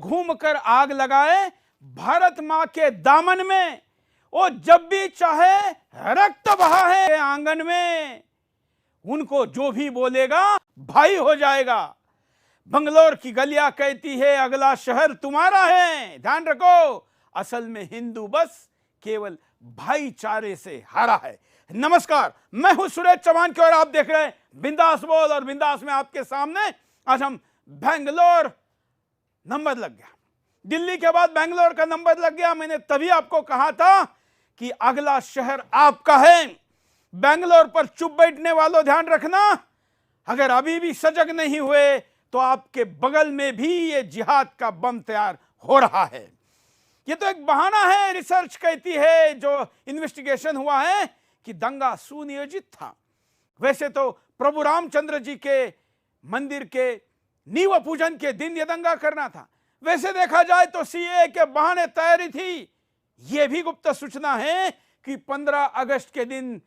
घूमकर आग लगाए भारत मां के दामन में, वो जब भी चाहे रक्त बहा है आंगन में, उनको जो भी बोलेगा भाई हो जाएगा। बंगलोर की गलियां कहती है अगला शहर तुम्हारा है, ध्यान रखो असल में हिंदू बस केवल भाईचारे से हारा है। नमस्कार, मैं हूं सुरेश चौहान और आप देख रहे हैं बिंदास बोल। और बिंदास में आपके सामने आज हम बेंगलोर नंबर लग गया, दिल्ली के बाद बेंगलोर का नंबर लग गया। मैंने तभी आपको कहा था कि अगला शहर आपका है। बेंगलोर पर चुप बैठने वालों ध्यान रखना, अगर अभी भी सजग नहीं हुए तो आपके बगल में भी ये जिहाद का बम तैयार हो रहा है। ये तो एक बहाना है, रिसर्च कहती है, जो इन्वेस्टिगेशन हुआ है कि दंगा सुनियोजित था। वैसे तो प्रभु रामचंद्र जी के मंदिर के नींव पूजन के दिन यह दंगा करना था। वैसे देखा जाए तो सीए के बहाने तैयारी थी। यह भी गुप्त सूचना है कि 15 अगस्त के दिन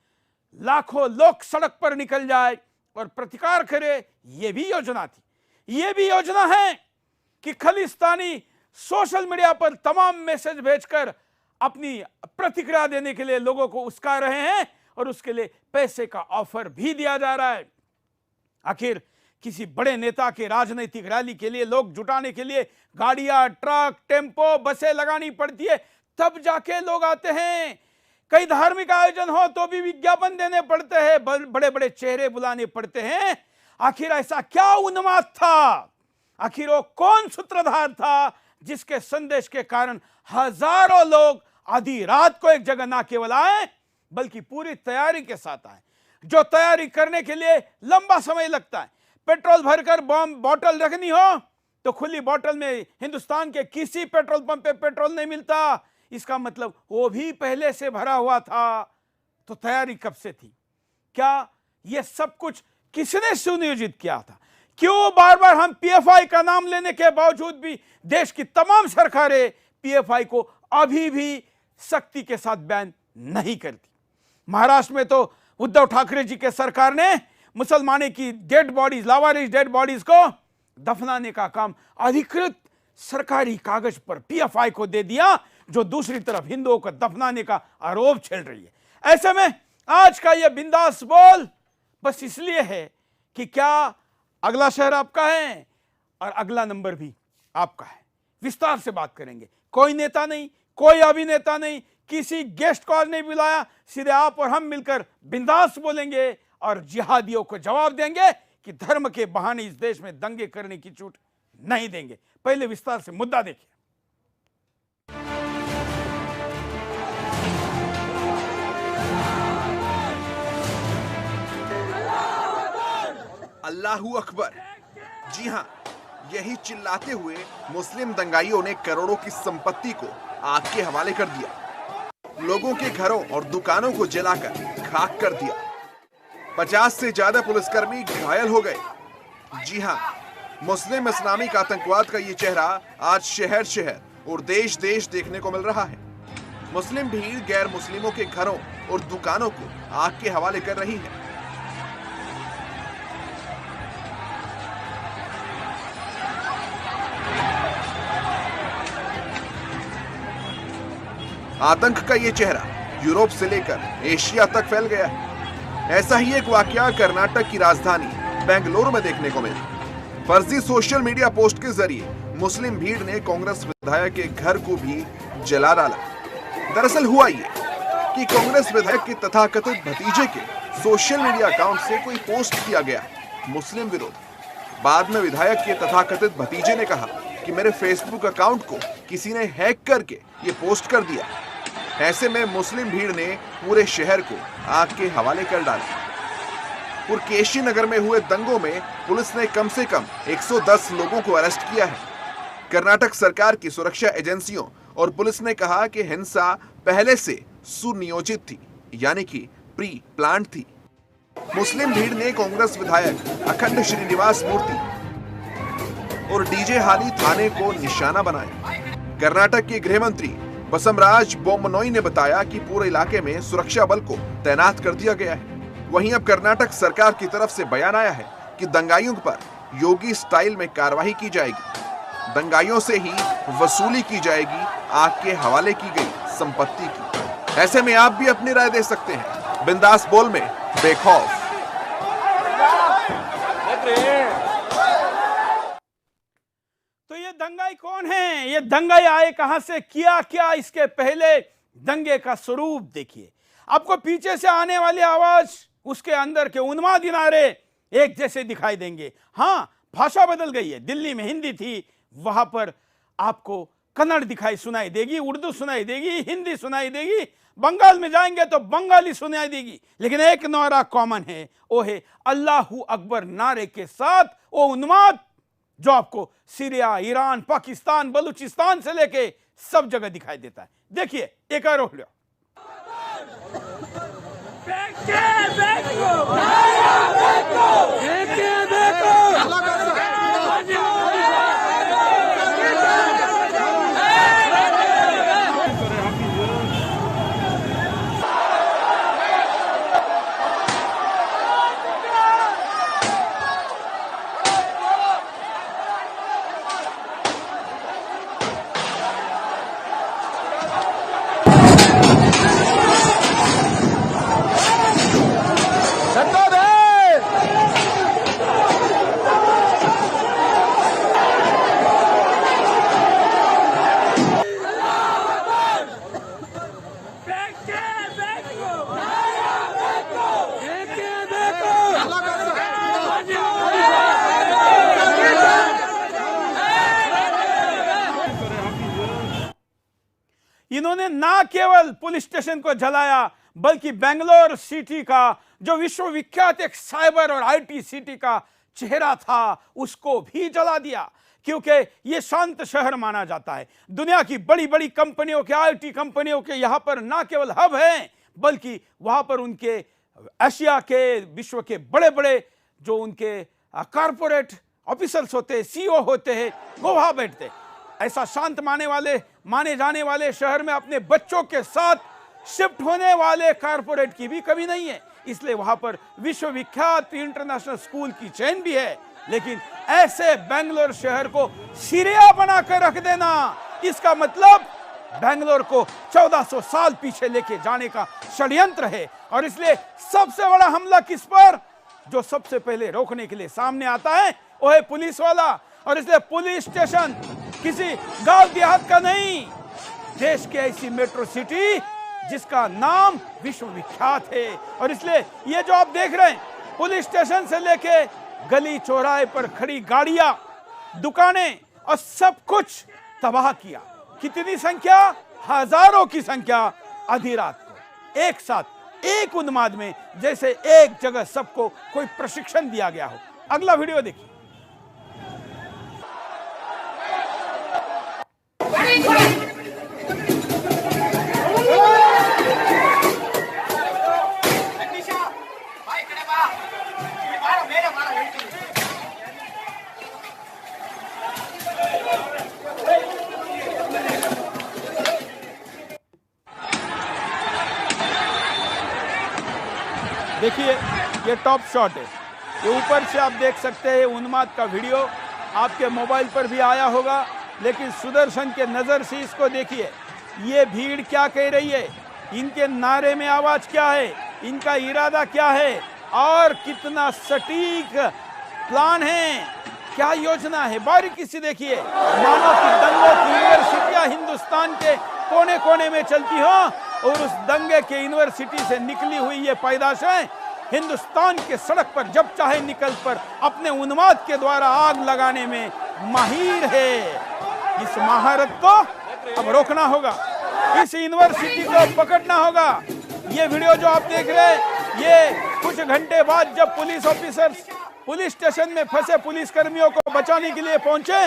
लाखों लोग सड़क पर निकल जाए और प्रतिकार करे, यह भी योजना थी। यह भी योजना है कि खलिस्तानी सोशल मीडिया पर तमाम मैसेज भेजकर अपनी प्रतिक्रिया देने के लिए लोगों को उस्का रहे हैं और उसके लिए पैसे का ऑफर भी दिया जा रहा है। आखिर किसी बड़े नेता के राजनीतिक रैली के लिए लोग जुटाने के लिए गाड़ियां, ट्रक, टेम्पो, बसें लगानी पड़ती है, तब जाके लोग आते हैं। कई धार्मिक आयोजन हो तो भी विज्ञापन देने पड़ते हैं, बड़े बड़े चेहरे बुलाने पड़ते हैं। आखिर ऐसा क्या उन्माद था? आखिर वो कौन सूत्रधार था जिसके संदेश के कारण हजारों लोग आधी रात को एक जगह ना केवल आए बल्कि पूरी तैयारी के साथ आए? जो तैयारी करने के लिए लंबा समय लगता है। पेट्रोल भरकर बम बोतल रखनी हो तो खुली बोतल में हिंदुस्तान के किसी पेट्रोल पंप पे पेट्रोल नहीं मिलता। इसका मतलब वो भी पहले से भरा हुआ था। तो तैयारी कब से थी? क्या ये सब कुछ किसने सुनियोजित किया था? क्यों बार बार हम पीएफआई का नाम लेने के बावजूद भी देश की तमाम सरकारें पीएफआई को अभी भी सख्ती के साथ बैन नहीं करती? महाराष्ट्र में तो उद्धव ठाकरे जी के सरकार ने मुसलमानों की डेड बॉडीज, लावारिस डेड बॉडीज को दफनाने का काम अधिकृत सरकारी कागज पर पीएफआई को दे दिया, जो दूसरी तरफ हिंदुओं को दफनाने का आरोप झेल रही है। ऐसे में आज का यह बिंदास बोल बस इसलिए है कि क्या अगला शहर आपका है और अगला नंबर भी आपका है। विस्तार से बात करेंगे। कोई नेता नहीं, कोई अभिनेता नहीं, किसी गेस्ट को आज नहीं बुलाया, सीधे आप और हम मिलकर बिंदास बोलेंगे और जिहादियों को जवाब देंगे कि धर्म के बहाने इस देश में दंगे करने की छूट नहीं देंगे। पहले विस्तार से मुद्दा देखिए। अल्लाहू अकबर। जी हां, यही चिल्लाते हुए मुस्लिम दंगाइयों ने करोड़ों की संपत्ति को आग के हवाले कर दिया, लोगों के घरों और दुकानों को जलाकर खाक कर दिया। 50 से ज्यादा पुलिसकर्मी घायल हो गए। जी हां, मुस्लिम इस्लामिक आतंकवाद का ये चेहरा आज शहर शहर और देश देश देखने को मिल रहा है। मुस्लिम भीड़ गैर मुस्लिमों के घरों और दुकानों को आग के हवाले कर रही है। आतंक का ये चेहरा यूरोप से लेकर एशिया तक फैल गया है। ऐसा ही एक वाकया कर्नाटक की राजधानी बेंगलुरु में देखने को मिला। फर्जी सोशल मीडिया पोस्ट के जरिए मुस्लिम भीड़ ने कांग्रेस विधायक के घर को भी जला डाला। दरअसल हुआ ये कि कांग्रेस विधायक के तथाकथित भतीजे के सोशल मीडिया अकाउंट से कोई पोस्ट किया गया मुस्लिम विरोध। बाद में विधायक के तथाकथित भतीजे ने कहा कि मेरे फेसबुक अकाउंट को किसी ने हैक करके ये पोस्ट कर दिया। ऐसे में मुस्लिम भीड़ ने पूरे शहर को आग के हवाले कर डाला। पुरकेशी नगर में हुए दंगों में पुलिस ने कम से कम 110 लोगों को अरेस्ट किया है। कर्नाटक सरकार की सुरक्षा एजेंसियों और पुलिस ने कहा कि हिंसा पहले से सुनियोजित थी, यानी कि प्री प्लान थी। मुस्लिम भीड़ ने कांग्रेस विधायक अखंड श्रीनिवास मूर्ति और डीजे हाली थाने को निशाना बनाया। कर्नाटक के गृह मंत्री बसवराज बोम्मनोई ने बताया कि पूरे इलाके में सुरक्षा बल को तैनात कर दिया गया है। वहीं अब कर्नाटक सरकार की तरफ से बयान आया है कि दंगाइयों पर योगी स्टाइल में कार्रवाई की जाएगी। दंगाइयों से ही वसूली की जाएगी आग के हवाले की गई संपत्ति की। ऐसे में आप भी अपनी राय दे सकते हैं बिंदास बोल में बेखौफ। तो ये दंगाई कौन है, ये दंगाई आए कहां से, किया क्या, इसके पहले दंगे का स्वरूप देखिए। आपको पीछे से आने वाली आवाज, उसके अंदर के उन्माद नारे एक जैसे दिखाई देंगे। हां, भाषा बदल गई है। दिल्ली में हिंदी थी, वहां पर आपको कन्नड़ दिखाई सुनाई देगी, उर्दू सुनाई देगी, हिंदी सुनाई देगी। बंगाल में जाएंगे तो बंगाली सुनाई देगी। लेकिन एक नारा कॉमन है, वो है अल्लाहू अकबर नारे के साथ वो उन्माद जो आपको सीरिया, ईरान, पाकिस्तान, बलूचिस्तान से लेके सब जगह दिखाई देता है। देखिए एक और हो इन्होंने ना केवल पुलिस स्टेशन को जलाया, बल्कि बेंगलोर सिटी का जो विश्वविख्यात एक साइबर और आईटी सिटी का चेहरा था, उसको भी जला दिया। क्योंकि ये शांत शहर माना जाता है। दुनिया की बड़ी बड़ी कंपनियों के, आईटी कंपनियों के यहां पर ना केवल हब हैं, बल्कि वहां पर उनके एशिया के, विश्व के बड़े बड़े जो उनके कारपोरेट ऑफिसर्स होते हैं, सीईओ होते हैं, वो वहां बैठते हैं। ऐसा शांत माने जाने वाले शहर में अपने बच्चों के साथ शिफ्ट होने वाले कारपोरेट की भी कमी नहीं है। इसलिए वहां पर विश्वविख्यात इंटरनेशनल स्कूल की चेन भी है। लेकिन ऐसे बेंगलोर शहर को सीरिया बनाकर रख देना, इसका मतलब बेंगलोर को 1400 साल पीछे लेके जाने का षड्यंत्र है। और इसलिए सबसे बड़ा हमला किस पर, जो सबसे पहले रोकने के लिए सामने आता है, वो है पुलिस वाला। और इसलिए पुलिस स्टेशन किसी गांव देहात का नहीं, देश की ऐसी मेट्रो सिटी जिसका नाम विश्वविख्यात है। और इसलिए ये जो आप देख रहे हैं, पुलिस स्टेशन से लेके गली चौराहे पर खड़ी गाड़ियां, दुकानें और सब कुछ तबाह किया। कितनी संख्या, हजारों की संख्या, आधी रात को एक साथ एक उन्माद में, जैसे एक जगह सबको कोई प्रशिक्षण दिया गया हो। अगला वीडियो देखिए। देखिए ये टॉप शॉट है, ये ऊपर से आप देख सकते हैं उन्माद का वीडियो, आपके मोबाइल पर भी आया होगा। लेकिन सुदर्शन के नज़र से इसको देखिए, ये भीड़ क्या कह रही है, इनके नारे में आवाज़ क्या है, इनका इरादा क्या है, और कितना सटीक प्लान है, क्या योजना है, बारीकी से देखिए। मानो कि दंगों की यूनिवर्सिटियां हिंदुस्तान के कोने कोने में चलती हो, और उस दंगे के यूनिवर्सिटी से निकली हुई ये पैदाशें हिंदुस्तान के सड़क पर जब चाहे निकल पर अपने उन्माद के द्वारा आग लगाने में माहिर है। इस महारत को अब रोकना होगा, इस यूनिवर्सिटी को पकड़ना होगा। ये वीडियो जो आप देख रहे हैं, ये कुछ घंटे बाद जब पुलिस ऑफिसर्स पुलिस स्टेशन में फंसे पुलिस कर्मियों को बचाने के लिए पहुंचे,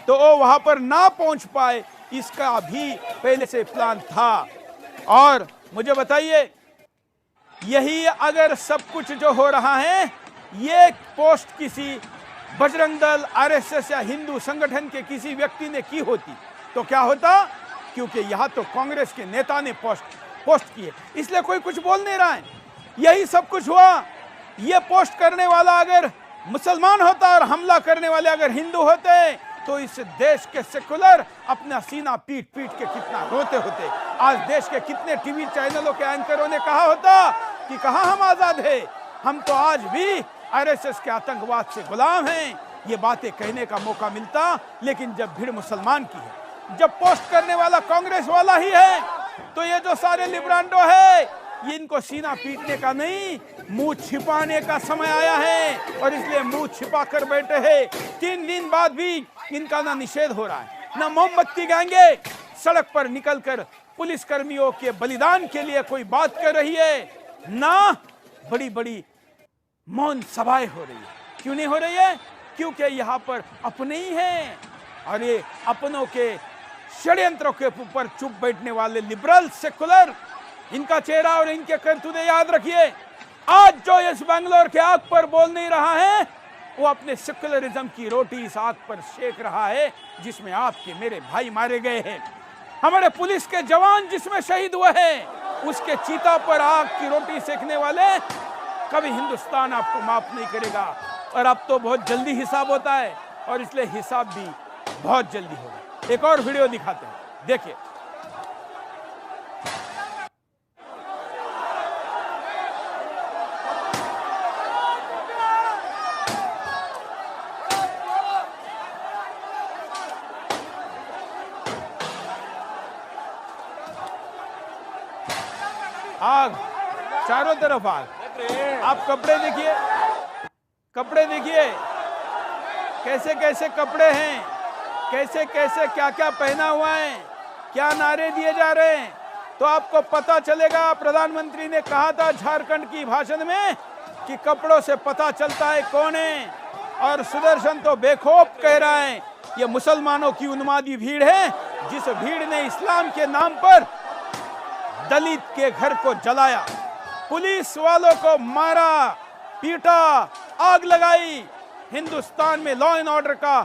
तो वो वहां पर ना पहुंच पाए, इसका भी पहले से प्लान था। और मुझे बताइए, यही अगर सब कुछ जो हो रहा है, ये पोस्ट किसी बजरंग दल, आरएसएस या हिंदू संगठन के किसी व्यक्ति ने की होती तो क्या होता? क्योंकि यहां तो कांग्रेस के नेता ने पोस्ट की है, इसलिए कोई कुछ बोल नहीं रहा है। यही सब कुछ हुआ। ये पोस्ट करने वाला अगर मुसलमान होता और हमला करने वाले अगर हिंदू होते, तो इस देश के सेकुलर अपना सीना पीट पीट के कितना रोते होते। आज देश के कितने टीवी चैनलों के एंकरों ने कहा होता कि कहां हम आजाद है, हम तो आज भी आरएसएस के आतंकवाद से गुलाम हैं। ये बातें कहने का मौका मिलता, लेकिन जब भीड़ मुसलमान की है, जब पोस्ट करने वाला कांग्रेस वाला ही है, तो ये जो सारे लिब्रांडो है, ये इनको सीना पीटने का नहीं, मुंह छिपाने का समय आया है और इसलिए मुंह छिपा कर बैठे हैं। 3 दिन बाद भी इनका ना निषेध हो रहा है, ना मोमबत्ती गाएंगे, सड़क पर निकलकर पुलिस कर्मियों के बलिदान के लिए कोई बात कर रही है, ना बड़ी बड़ी मौन सभाएं हो रही है। क्यों नहीं हो रही है? क्योंकि यहाँ पर अपने ही हैं और ये अपनों के षड्यंत्रों के ऊपर चुप बैठने वाले लिबरल सेकुलर, इनका चेहरा और इनके करतूते याद रखिए। आज जो इस बेंगलोर के आग पर बोल नहीं रहा है, वो अपने सेकुलरिज्म की रोटी इस आग पर सेक रहा है जिसमें आपके मेरे भाई मारे गए हैं, हमारे पुलिस के जवान जिसमें शहीद हुए हैं। उसके चीता पर आग की रोटी सेकने वाले कभी हिंदुस्तान आपको माफ नहीं करेगा। और अब तो बहुत जल्दी हिसाब होता है और इसलिए हिसाब भी बहुत जल्दी होगा। एक और वीडियो दिखाते हैं, देखिए। आग चारों तरफ आग। आप कपड़े देखिए, कपड़े देखिए, कैसे कैसे कपड़े हैं, कैसे कैसे क्या क्या पहना हुआ है, क्या नारे दिए जा रहे हैं, तो आपको पता चलेगा। प्रधानमंत्री ने कहा था झारखंड की भाषण में कि कपड़ों से पता चलता है कौन है, और सुदर्शन तो बेखौफ कह रहा है ये मुसलमानों की उन्मादी भीड़ है, जिस भीड़ ने इस्लाम के नाम पर दलित के घर को जलाया, पुलिस वालों को मारा, पीटा, आग लगाई। हिंदुस्तान में लॉ एंड ऑर्डर का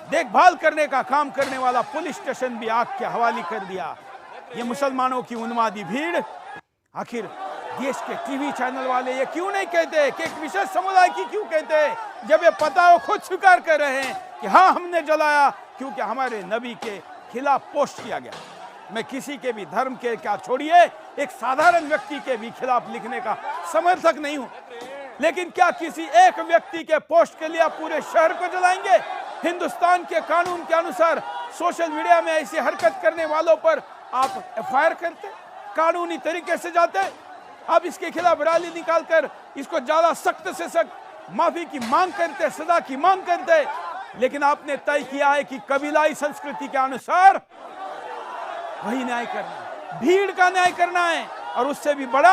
देखभाल करने का काम करने वाला पुलिस स्टेशन भी आग के हवाले कर दिया। ये मुसलमानों की उन्मादी भीड़, आखिर देश के टीवी चैनल वाले ये क्यों नहीं कहते कि एक विशेष समुदाय की क्यों कहते, जब ये पता हो खुद स्वीकार कर रहे हैं कि हाँ हमने जलाया, क्योंकि हमारे नबी के खिलाफ पोस्ट किया गया। मैं किसी के भी धर्म के क्या छोड़िए, एक साधारण व्यक्ति के भी खिलाफ लिखने का समर्थक नहीं हूं, लेकिन क्या किसी एक व्यक्ति के पोस्ट के लिए आप पूरे शहर को जलाएंगे? हिंदुस्तान के कानून के अनुसार सोशल मीडिया में ऐसी हरकत करने वालों पर आप एफआईआर करते, कानूनी तरीके से जाते, आप इसके खिलाफ रैली निकालकर इसको ज्यादा सख्त से सख्त माफी की मांग करते, सजा की मांग करते, लेकिन आपने तय किया है कि कबीलाई संस्कृति के अनुसार वही न्याय करना है, भीड़ का न्याय करना है। और उससे भी बड़ा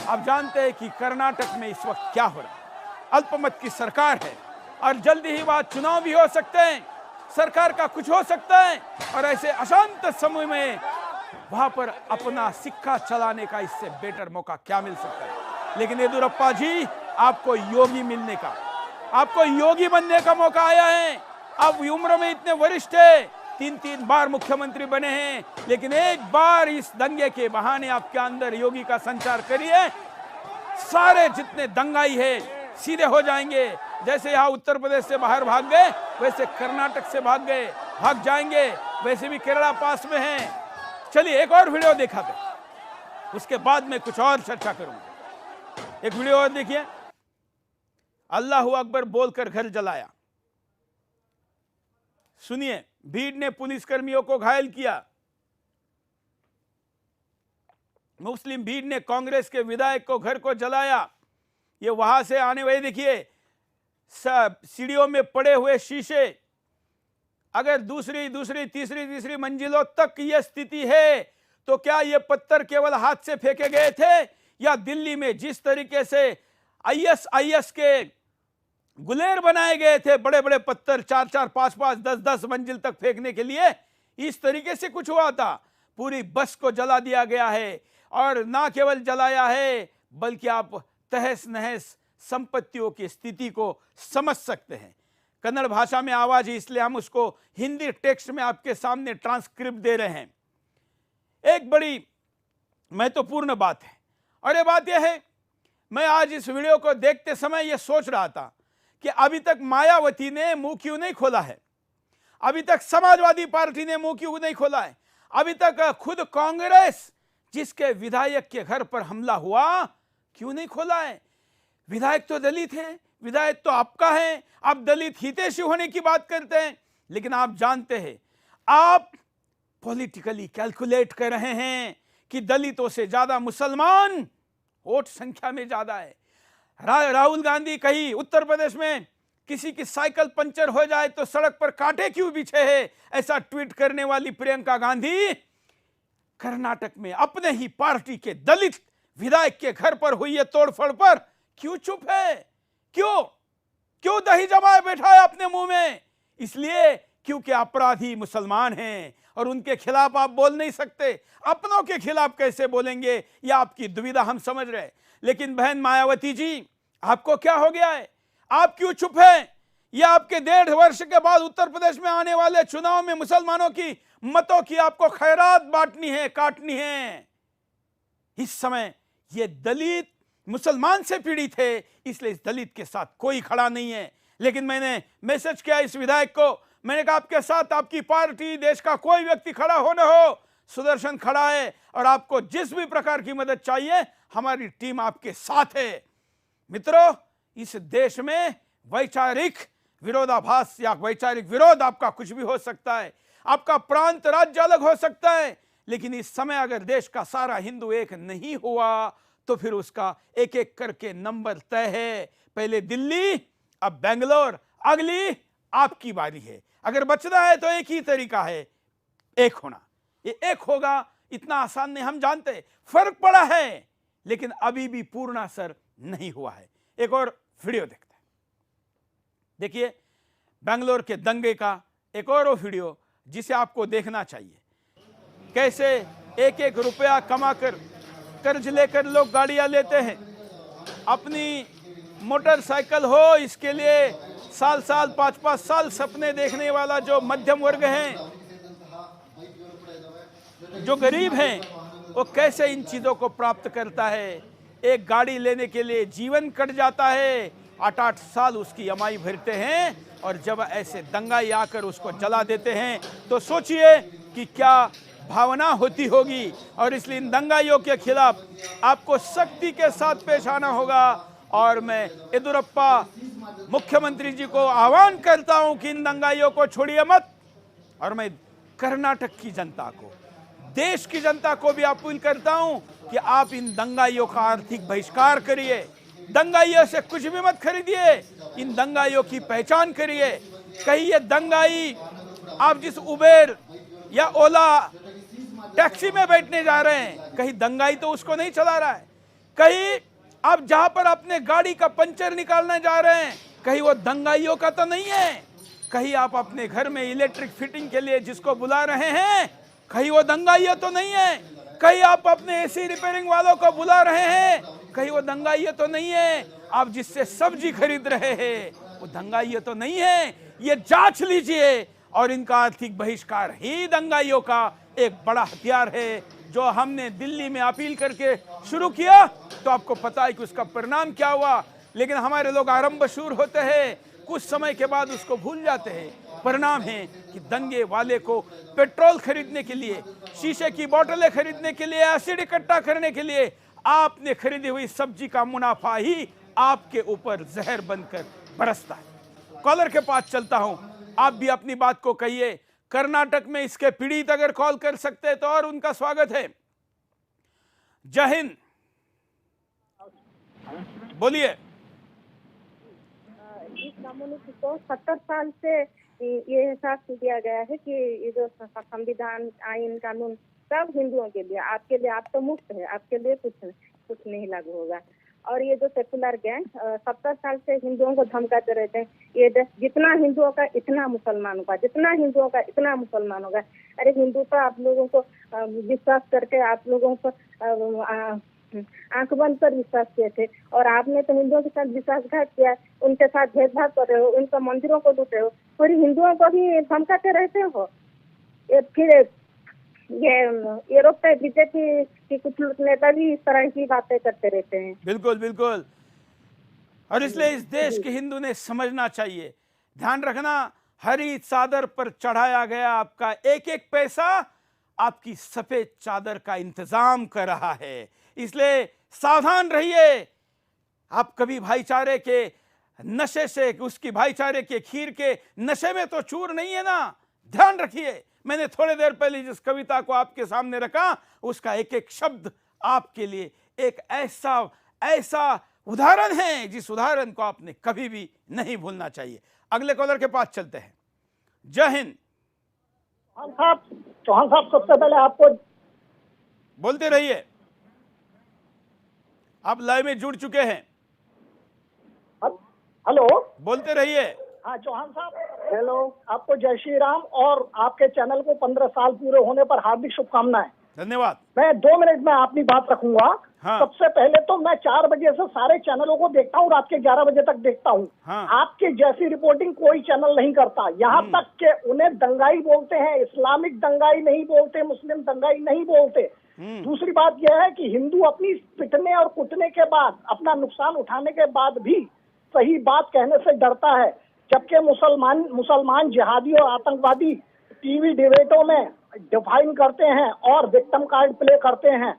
आप जानते हैं कि कर्नाटक में इस वक्त क्या हो रहा है। अल्पमत की सरकार है और जल्दी ही बाद चुनाव भी हो सकते हैं, सरकार का कुछ हो सकता है, और ऐसे अशांत समय में वहां पर अपना सिक्का चलाने का इससे बेटर मौका क्या मिल सकता है। लेकिन येदियुरप्पा जी, आपको योगी मिलने का, आपको योगी बनने का मौका आया है। आप उम्र में इतने वरिष्ठ है, 3 बार मुख्यमंत्री बने हैं, लेकिन एक बार इस दंगे के बहाने आपके अंदर योगी का संचार करिए, सारे जितने दंगाई है सीधे हो जाएंगे। जैसे यहाँ उत्तर प्रदेश से बाहर भाग गए, वैसे कर्नाटक से भाग जाएंगे, वैसे भी केरला पास में है। चलिए एक और वीडियो दिखाते, उसके बाद में कुछ और चर्चा करूंगा। एक वीडियो और देखिए। अल्लाहू अकबर बोलकर घर जलाया, सुनिए। भीड़ ने पुलिसकर्मियों को घायल किया, मुस्लिम भीड़ ने कांग्रेस के विधायक को घर को जलाया। ये वहां से आने वाले देखिए, सीढ़ियों में पड़े हुए शीशे, अगर दूसरी तीसरी मंजिलों तक यह स्थिति है, तो क्या ये पत्थर केवल हाथ से फेंके गए थे, या दिल्ली में जिस तरीके से आईएसआईएस के गुलेर बनाए गए थे, बड़े बड़े पत्थर 4-4, 5-5, 10-10 मंजिल तक फेंकने के लिए, इस तरीके से कुछ हुआ था? पूरी बस को जला दिया गया है, और ना केवल जलाया है, बल्कि आप तहस नहस संपत्तियों की स्थिति को समझ सकते हैं। कन्नड़ भाषा में आवाज है, इसलिए हम उसको हिंदी टेक्स्ट में आपके सामने ट्रांसक्रिप्ट दे रहे हैं। एक बड़ी महत्वपूर्ण बात है, और ये बात यह है, मैं आज इस वीडियो को देखते समय यह सोच रहा था कि अभी तक मायावती ने मुंह क्यों नहीं खोला है। अभी तक समाजवादी पार्टी ने मुंह क्यों नहीं खोला है? अभी तक खुद कांग्रेस जिसके विधायक के घर पर हमला हुआ क्यों नहीं खोला है? विधायक तो दलित है, विधायक तो आपका है, आप दलित हितैषी होने की बात करते हैं, लेकिन आप जानते हैं आप पॉलिटिकली कैलकुलेट कर रहे हैं कि दलितों से ज्यादा मुसलमान वोट संख्या में ज्यादा है। राहुल गांधी कहीं उत्तर प्रदेश में किसी की साइकिल पंचर हो जाए तो सड़क पर कांटे क्यों बिछे हैं, ऐसा ट्वीट करने वाली प्रियंका गांधी कर्नाटक में अपने ही पार्टी के दलित विधायक के घर पर हुई है तोड़फोड़ पर क्यों चुप है? क्यों दही जमाए बैठा है अपने मुंह में? इसलिए क्योंकि अपराधी मुसलमान हैं और उनके खिलाफ आप बोल नहीं सकते। अपनों के खिलाफ कैसे बोलेंगे, यह आपकी दुविधा हम समझ रहे। लेकिन बहन मायावती जी, आपको क्या हो गया है? आप क्यों चुप हैं? यह आपके 1.5 वर्ष के बाद उत्तर प्रदेश में आने वाले चुनाव में मुसलमानों की मतों की आपको खैरात बांटनी है, काटनी है। इस समय ये दलित मुसलमान से पीड़ित है, इसलिए इस दलित के साथ कोई खड़ा नहीं है। लेकिन मैंने मैसेज किया इस विधायक को, मैंने कहा आपके साथ आपकी पार्टी, देश का कोई व्यक्ति खड़ा हो न हो, सुदर्शन खड़ा है और आपको जिस भी प्रकार की मदद चाहिए हमारी टीम आपके साथ है। मित्रों, इस देश में वैचारिक विरोधाभास या वैचारिक विरोध आपका कुछ भी हो सकता है, आपका प्रांत राज्य अलग हो सकता है, लेकिन इस समय अगर देश का सारा हिंदू एक नहीं हुआ तो फिर उसका एक एक करके नंबर तय है। पहले दिल्ली, अब बेंगलोर, अगली आपकी बारी है। अगर बचना है तो एक ही तरीका है, एक होना। ये एक होगा, इतना आसान नहीं, हम जानते फर्क पड़ा है, लेकिन अभी भी पूर्ण असर नहीं हुआ है। एक और वीडियो देखते हैं। देखिए बेंगलोर के दंगे का एक और वीडियो जिसे आपको देखना चाहिए। कैसे एक एक रुपया कमाकर कर्ज लेकर लोग गाड़ियां लेते हैं, अपनी मोटरसाइकिल हो इसके लिए साल 5-5 साल सपने देखने वाला जो मध्यम वर्ग है, जो गरीब हैं, वो कैसे इन चीजों को प्राप्त करता है। एक गाड़ी लेने के लिए जीवन कट जाता है, 8-8 साल उसकी ईएमआई भरते हैं और जब ऐसे दंगाई आकर उसको जला देते हैं तो सोचिए कि क्या भावना होती होगी। और इसलिए इन दंगाइयों के खिलाफ आपको सख्ती के साथ पेश आना होगा। और मैं येदियुरप्पा मुख्यमंत्री जी को आह्वान करता हूं कि इन दंगाइयों को छोड़िए मत। और मैं कर्नाटक की जनता को, देश की जनता को भी अपील करता हूं कि आप इन दंगाइयों का आर्थिक बहिष्कार करिए। दंगाइयों से कुछ भी मत खरीदिए, इन दंगाइयों की पहचान करिए। कहीं ये दंगाई आप जिस उबेर या ओला टैक्सी में बैठने जा रहे हैं, कहीं दंगाई तो उसको नहीं चला रहा है। कहीं आप जहां पर अपने गाड़ी का पंचर निकालने जा रहे हैं, कहीं वो दंगाइयों का तो नहीं है। कहीं आप अपने घर में इलेक्ट्रिक फिटिंग के लिए जिसको बुला रहे हैं, कहीं वो दंगाइयों तो नहीं है। कहीं आप अपने एसी रिपेयरिंग वालों को बुला रहे हैं, कहीं वो दंगाइयों तो नहीं है। आप जिससे सब्जी खरीद रहे हैं, वो दंगाइयों तो नहीं है। ये जांच लीजिए। और इनका आर्थिक बहिष्कार ही दंगाइयों का एक बड़ा हथियार है, जो हमने दिल्ली में अपील करके शुरू किया तो आपको पता है कि उसका परिणाम क्या हुआ। लेकिन हमारे लोग आरंभशूर होते हैं, कुछ समय के बाद उसको भूल जाते हैं। परिणाम है कि दंगे वाले को पेट्रोल खरीदने के लिए, शीशे की बोतलें खरीदने के लिए, एसिड इकट्ठा करने के लिए आपने खरीदी हुई सब्जी का मुनाफा ही आपके ऊपर जहर बनकर बरसता है। कॉलर के पास चलता हूं, आप भी अपनी बात को कहिए। कर्नाटक में इसके पीड़ित अगर कॉल कर सकते हैं तो और उनका स्वागत है। जय हिंद, बोलिए। इस कम्युनिटी को 70 साल से ये एहसास दिया गया है कि ये जो संविधान, आईन, कानून सब हिंदुओं के लिए, आपके लिए आप तो मुक्त है, आपके लिए कुछ नहीं लागू होगा। और ये जो सेकुलर गैंग 70 साल से हिंदुओं को धमकाते रहते हैं, ये जितना हिंदुओं का इतना मुसलमानों का, जितना हिंदुओं का इतना मुसलमानों का। अरे हिंदू तो आप लोगों को विश्वास करके आप लोगों को आंख बंद कर विश्वास किए थे, और आपने तो हिंदुओं के साथ विश्वासघात किया, उनके साथ भेदभाव कर रहे हो, उनके मंदिरों को लूट रहे हो, पूरी हिंदुओं को भी धमकाते रहते हो। फिर ये यूरोप पे बीजेपी की कुछ नेता भी इस तरह की बातें करते रहते हैं। बिल्कुल बिल्कुल। और इसलिए इस देश के हिंदू ने समझना चाहिए, ध्यान रखना, हरी चादर पर चढ़ाया गया आपका एक एक पैसा आपकी सफेद चादर का इंतजाम कर रहा है। इसलिए सावधान रहिए। आप कभी भाईचारे के नशे से, उसकी भाईचारे के खीर के नशे में तो चूर नहीं है ना। ध्यान रखिए, मैंने थोड़ी देर पहले जिस कविता को आपके सामने रखा उसका एक एक शब्द आपके लिए एक ऐसा उदाहरण है जिस उदाहरण को आपने कभी भी नहीं भूलना चाहिए। अगले कॉलर के पास चलते हैं। जय हिंद। चौहान साहब सबसे पहले आपको बोलते रहिए, आप लाइव में जुड़ चुके हैं। हेलो, बोलते रहिए। हाँ चौहान साहब, हेलो, आपको जय श्री राम और आपके चैनल को 15 साल पूरे होने पर हार्दिक शुभकामनाएं। धन्यवाद। मैं 2 मिनट में अपनी बात रखूंगा। हाँ। सबसे पहले तो मैं 4 बजे से सारे चैनलों को देखता हूँ, रात के 11 बजे तक देखता हूँ। हाँ। आपके जैसी रिपोर्टिंग कोई चैनल नहीं करता। यहाँ तक के उन्हें दंगाई बोलते हैं, इस्लामिक दंगाई नहीं बोलते, मुस्लिम दंगाई नहीं बोलते। दूसरी बात यह है कि हिंदू अपनी पिटने और कुटने के बाद, अपना नुकसान उठाने के बाद भी सही बात कहने से डरता है, जबकि मुसलमान जिहादी और आतंकवादी टीवी डिबेटों में डिफाइन करते हैं और विक्टिम कार्ड प्ले करते हैं।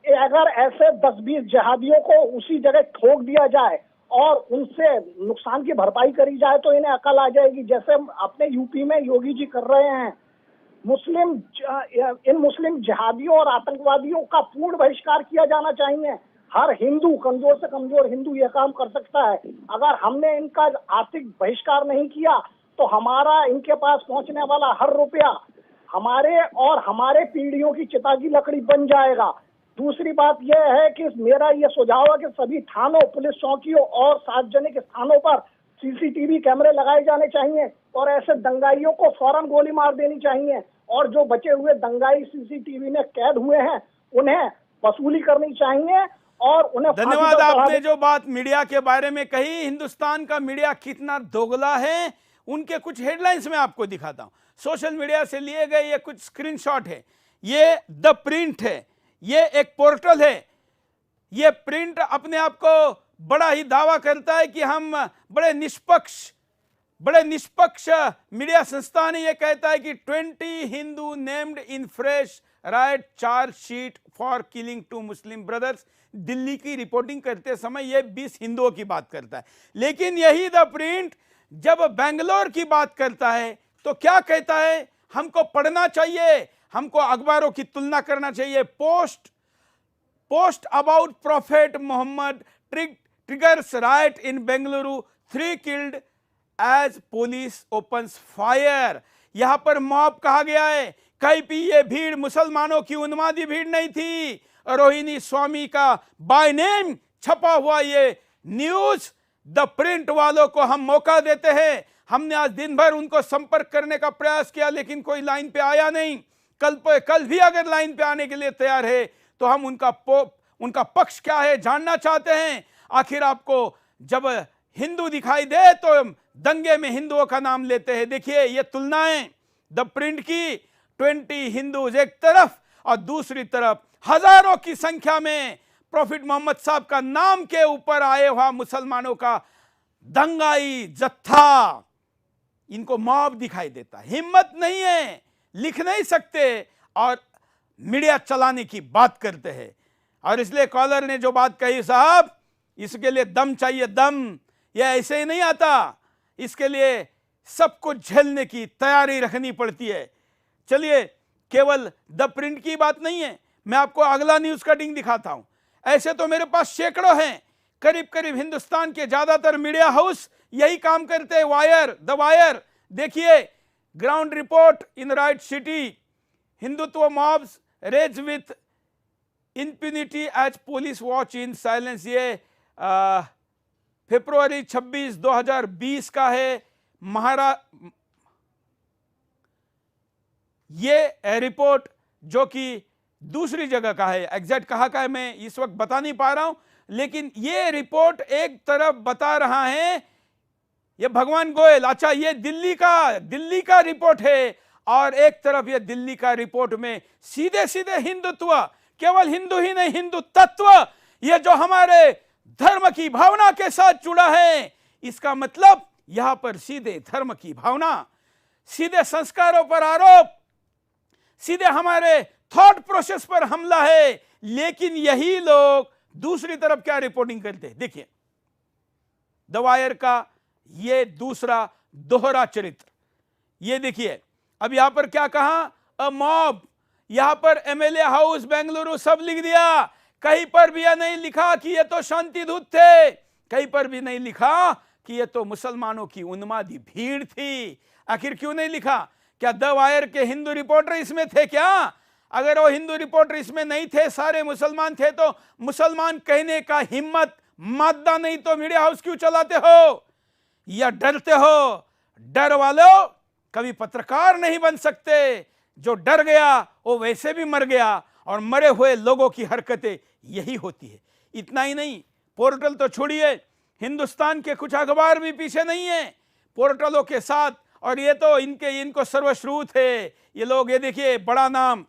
अगर ऐसे 10-20 जिहादियों को उसी जगह ठोक दिया जाए और उनसे नुकसान की भरपाई करी जाए तो इन्हें अकल आ जाएगी, जैसे अपने यूपी में योगी जी कर रहे हैं। इन मुस्लिम जिहादियों और आतंकवादियों का पूर्ण बहिष्कार किया जाना चाहिए। हर हिंदू, कमजोर से कमजोर हिंदू यह काम कर सकता है। अगर हमने इनका आर्थिक बहिष्कार नहीं किया तो हमारा इनके पास पहुंचने वाला हर रुपया हमारे और हमारे पीढ़ियों की चिता की लकड़ी बन जाएगा। दूसरी बात यह है कि मेरा यह सुझाव है कि सभी थानों, पुलिस चौकियों और सार्वजनिक स्थानों पर सीसीटीवी कैमरे लगाए जाने चाहिए और ऐसे दंगाइयों को फौरन गोली मार देनी चाहिए, और जो बचे हुए दंगाई सीसीटीवी में कैद हुए हैं उन्हें वसूली करनी चाहिए और उन्हें। धन्यवाद। आपने जो बात मीडिया के बारे में कही, हिंदुस्तान का मीडिया कितना दोगला है, उनके कुछ हेडलाइंस में आपको दिखाता हूं। सोशल मीडिया से लिए गए ये कुछ स्क्रीनशॉट है। ये द प्रिंट है, ये एक पोर्टल है। ये प्रिंट अपने आप को बड़ा ही दावा करता है कि हम बड़े निष्पक्ष मीडिया संस्थान है। ये कहता है कि 20 Hindu named in fresh right charge sheet for killing 2 Muslim brothers. Delhi की रिपोर्टिंग करते समय ये 20 हिंदुओं की बात करता है, लेकिन यही द प्रिंट जब बेंगलोर की बात करता है तो क्या कहता है? हमको पढ़ना चाहिए, हमको अखबारों की तुलना करना चाहिए। Post about prophet Mohammed triggers riot in Bengaluru, 3 killed as police opens fire. यहां पर मॉब कहा गया है। कहीं भी ये भीड़ मुसलमानों की उन्मादी भीड़ नहीं थी। रोहिणी स्वामी का बाय नेम छपा हुआ ये न्यूज द प्रिंट वालों को हम मौका देते हैं। हमने आज दिन भर उनको संपर्क करने का प्रयास किया, लेकिन कोई लाइन पे आया नहीं। कल भी अगर लाइन पे आने के लिए तैयार है तो हम उनका पक्ष क्या है जानना चाहते हैं। आखिर आपको जब हिंदू दिखाई दे तो दंगे में हिंदुओं का नाम लेते हैं। देखिए ये तुलनाएं द प्रिंट की, 20 हिंदूज एक तरफ और दूसरी तरफ हजारों की संख्या में प्रॉफिट मोहम्मद साहब का नाम के ऊपर आए हुआ मुसलमानों का दंगाई जत्था। इनको मॉब दिखाई देता, हिम्मत नहीं है, लिख नहीं सकते और मीडिया चलाने की बात करते हैं। और इसलिए कॉलर ने जो बात कही, साहब इसके लिए दम चाहिए, दम। यह ऐसे ही नहीं आता, इसके लिए सब कुछ झेलने की तैयारी रखनी पड़ती है। चलिए, केवल द प्रिंट की बात नहीं है, मैं आपको अगला न्यूज कटिंग दिखाता हूं। ऐसे तो मेरे पास सैकड़ों हैं। करीब हिंदुस्तान के ज्यादातर मीडिया हाउस यही काम करते हैं। द वायर देखिए, ground report in riot city, Hindutva mobs rage with impunity as police watch in silence. ये फरवरी 26, 2020 का है। ये रिपोर्ट जो कि दूसरी जगह का है, एग्जैक्ट कहाँ का है मैं इस वक्त बता नहीं पा रहा हूं, लेकिन ये रिपोर्ट एक तरफ बता रहा है, ये भगवान गोयल, अच्छा ये दिल्ली का रिपोर्ट है, और एक तरफ ये दिल्ली का रिपोर्ट में सीधे हिंदुत्व, केवल हिंदू ही नहीं, हिंदू तत्व, ये जो हमारे धर्म की भावना के साथ जुड़ा है, इसका मतलब यहां पर सीधे धर्म की भावना, सीधे संस्कारों पर आरोप, सीधे हमारे थॉट प्रोसेस पर हमला है। लेकिन यही लोग दूसरी तरफ क्या रिपोर्टिंग करते हैं, देखिए द वायर का ये दूसरा दोहरा चरित्र। ये देखिए अब यहां पर क्या कहा, अ मॉब, यहां पर एमएलए हाउस बेंगलुरु सब लिख दिया। कहीं पर भी यह नहीं लिखा कि ये तो शांति दूत थे, कहीं पर भी नहीं लिखा कि ये तो मुसलमानों की उन्मादी भीड़ थी। आखिर क्यों नहीं लिखा? क्या द वायर के हिंदू रिपोर्टर इसमें थे क्या? अगर वो हिंदू रिपोर्टर इसमें नहीं थे, सारे मुसलमान थे, तो मुसलमान कहने का हिम्मत मादा नहीं तो मीडिया हाउस क्यों चलाते हो या डरते हो? डर वालों कभी पत्रकार नहीं बन सकते। जो डर गया वो वैसे भी मर गया, और मरे हुए लोगों की हरकतें यही होती है। इतना ही नहीं, पोर्टल तो छोड़िए, हिंदुस्तान के कुछ अखबार भी पीछे नहीं है पोर्टलों के साथ, और ये तो इनको सर्वश्रुत है ये लोग। ये देखिए बड़ा नाम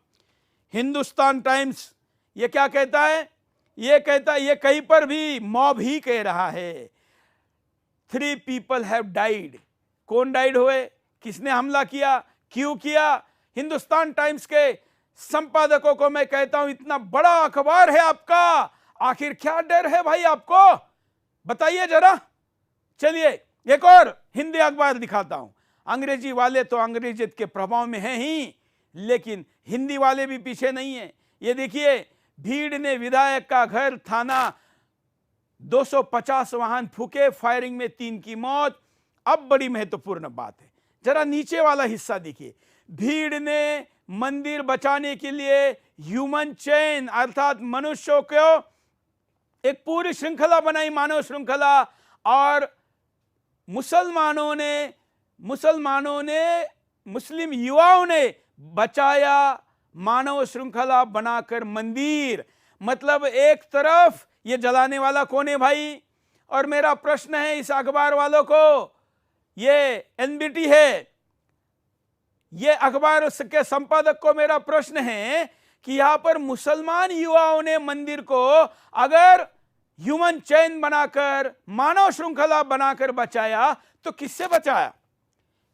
हिंदुस्तान टाइम्स, ये क्या कहता है? ये कहता है, ये कहीं पर भी मॉब ही कह रहा है 3 people हैव डाइड। कौन डाइड हुए? किसने हमला किया? क्यों किया? हिंदुस्तान टाइम्स के संपादकों को मैं कहता हूं, इतना बड़ा अखबार है आपका, आखिर क्या डर है भाई आपको? बताइए जरा। चलिए एक और हिंदी अखबार दिखाता हूं। अंग्रेजी वाले तो अंग्रेजियत के प्रभाव में हैं ही, लेकिन हिंदी वाले भी पीछे नहीं है। ये देखिए, भीड़ ने विधायक का घर, थाना, 250 वाहन फूके, फायरिंग में 3 की मौत। अब बड़ी महत्वपूर्ण बात है, जरा नीचे वाला हिस्सा देखिए। भीड़ ने मंदिर बचाने के लिए ह्यूमन चेन अर्थात मनुष्यों को एक पूरी श्रृंखला बनाई, मानव श्रृंखला, और मुस्लिम युवाओं ने बचाया मानव श्रृंखला बनाकर मंदिर। मतलब एक तरफ ये जलाने वाला कौन है भाई? और मेरा प्रश्न है इस अखबार वालों को, ये एनबीटी है, ये अखबार के संपादक को मेरा प्रश्न है कि यहां पर मुसलमान युवाओं ने मंदिर को अगर ह्यूमन चेन बनाकर, मानव श्रृंखला बनाकर बचाया, तो किससे बचाया?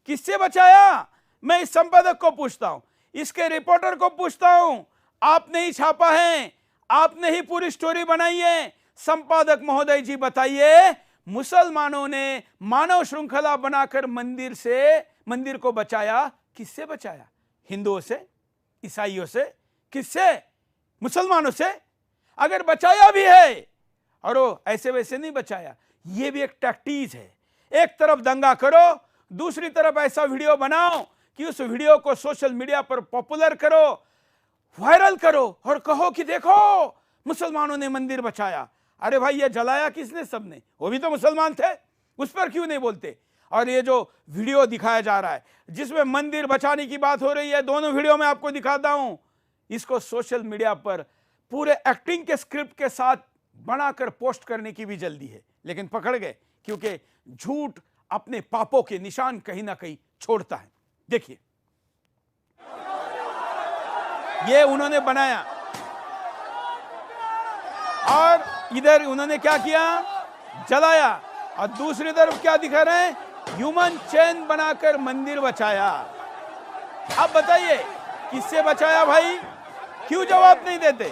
किससे बचाया? मैं इस संपादक को पूछता हूं, इसके रिपोर्टर को पूछता हूं। आपने ही छापा है, आपने ही पूरी स्टोरी बनाई है, संपादक महोदय जी बताइए, मुसलमानों ने मानव श्रृंखला बनाकर मंदिर को बचाया, किससे बचाया? हिंदुओं से, ईसाइयों से, किससे? मुसलमानों से। अगर बचाया भी है, और वो ऐसे वैसे नहीं बचाया, ये भी एक टैक्टिस है। एक तरफ दंगा करो, दूसरी तरफ ऐसा वीडियो बनाओ कि उस वीडियो को सोशल मीडिया पर पॉपुलर करो, वायरल करो, और कहो कि देखो मुसलमानों ने मंदिर बचाया। अरे भाई, ये जलाया किसने? सबने, वो भी तो मुसलमान थे, उस पर क्यों नहीं बोलते? और ये जो वीडियो दिखाया जा रहा है जिसमें मंदिर बचाने की बात हो रही है, दोनों वीडियो में आपको दिखाता हूं, इसको सोशल मीडिया पर पूरे एक्टिंग के स्क्रिप्ट के साथ बनाकर पोस्ट करने की भी जल्दी है, लेकिन पकड़ गए, क्योंकि झूठ अपने पापों के निशान कहीं ना कहीं छोड़ता है। देखिए, ये उन्होंने बनाया, और इधर उन्होंने क्या किया? जलाया, और दूसरी तरफ क्या दिखा रहे हैं? ह्यूमन चेन बनाकर मंदिर बचाया। अब बताइए किससे बचाया भाई? क्यों जवाब नहीं देते?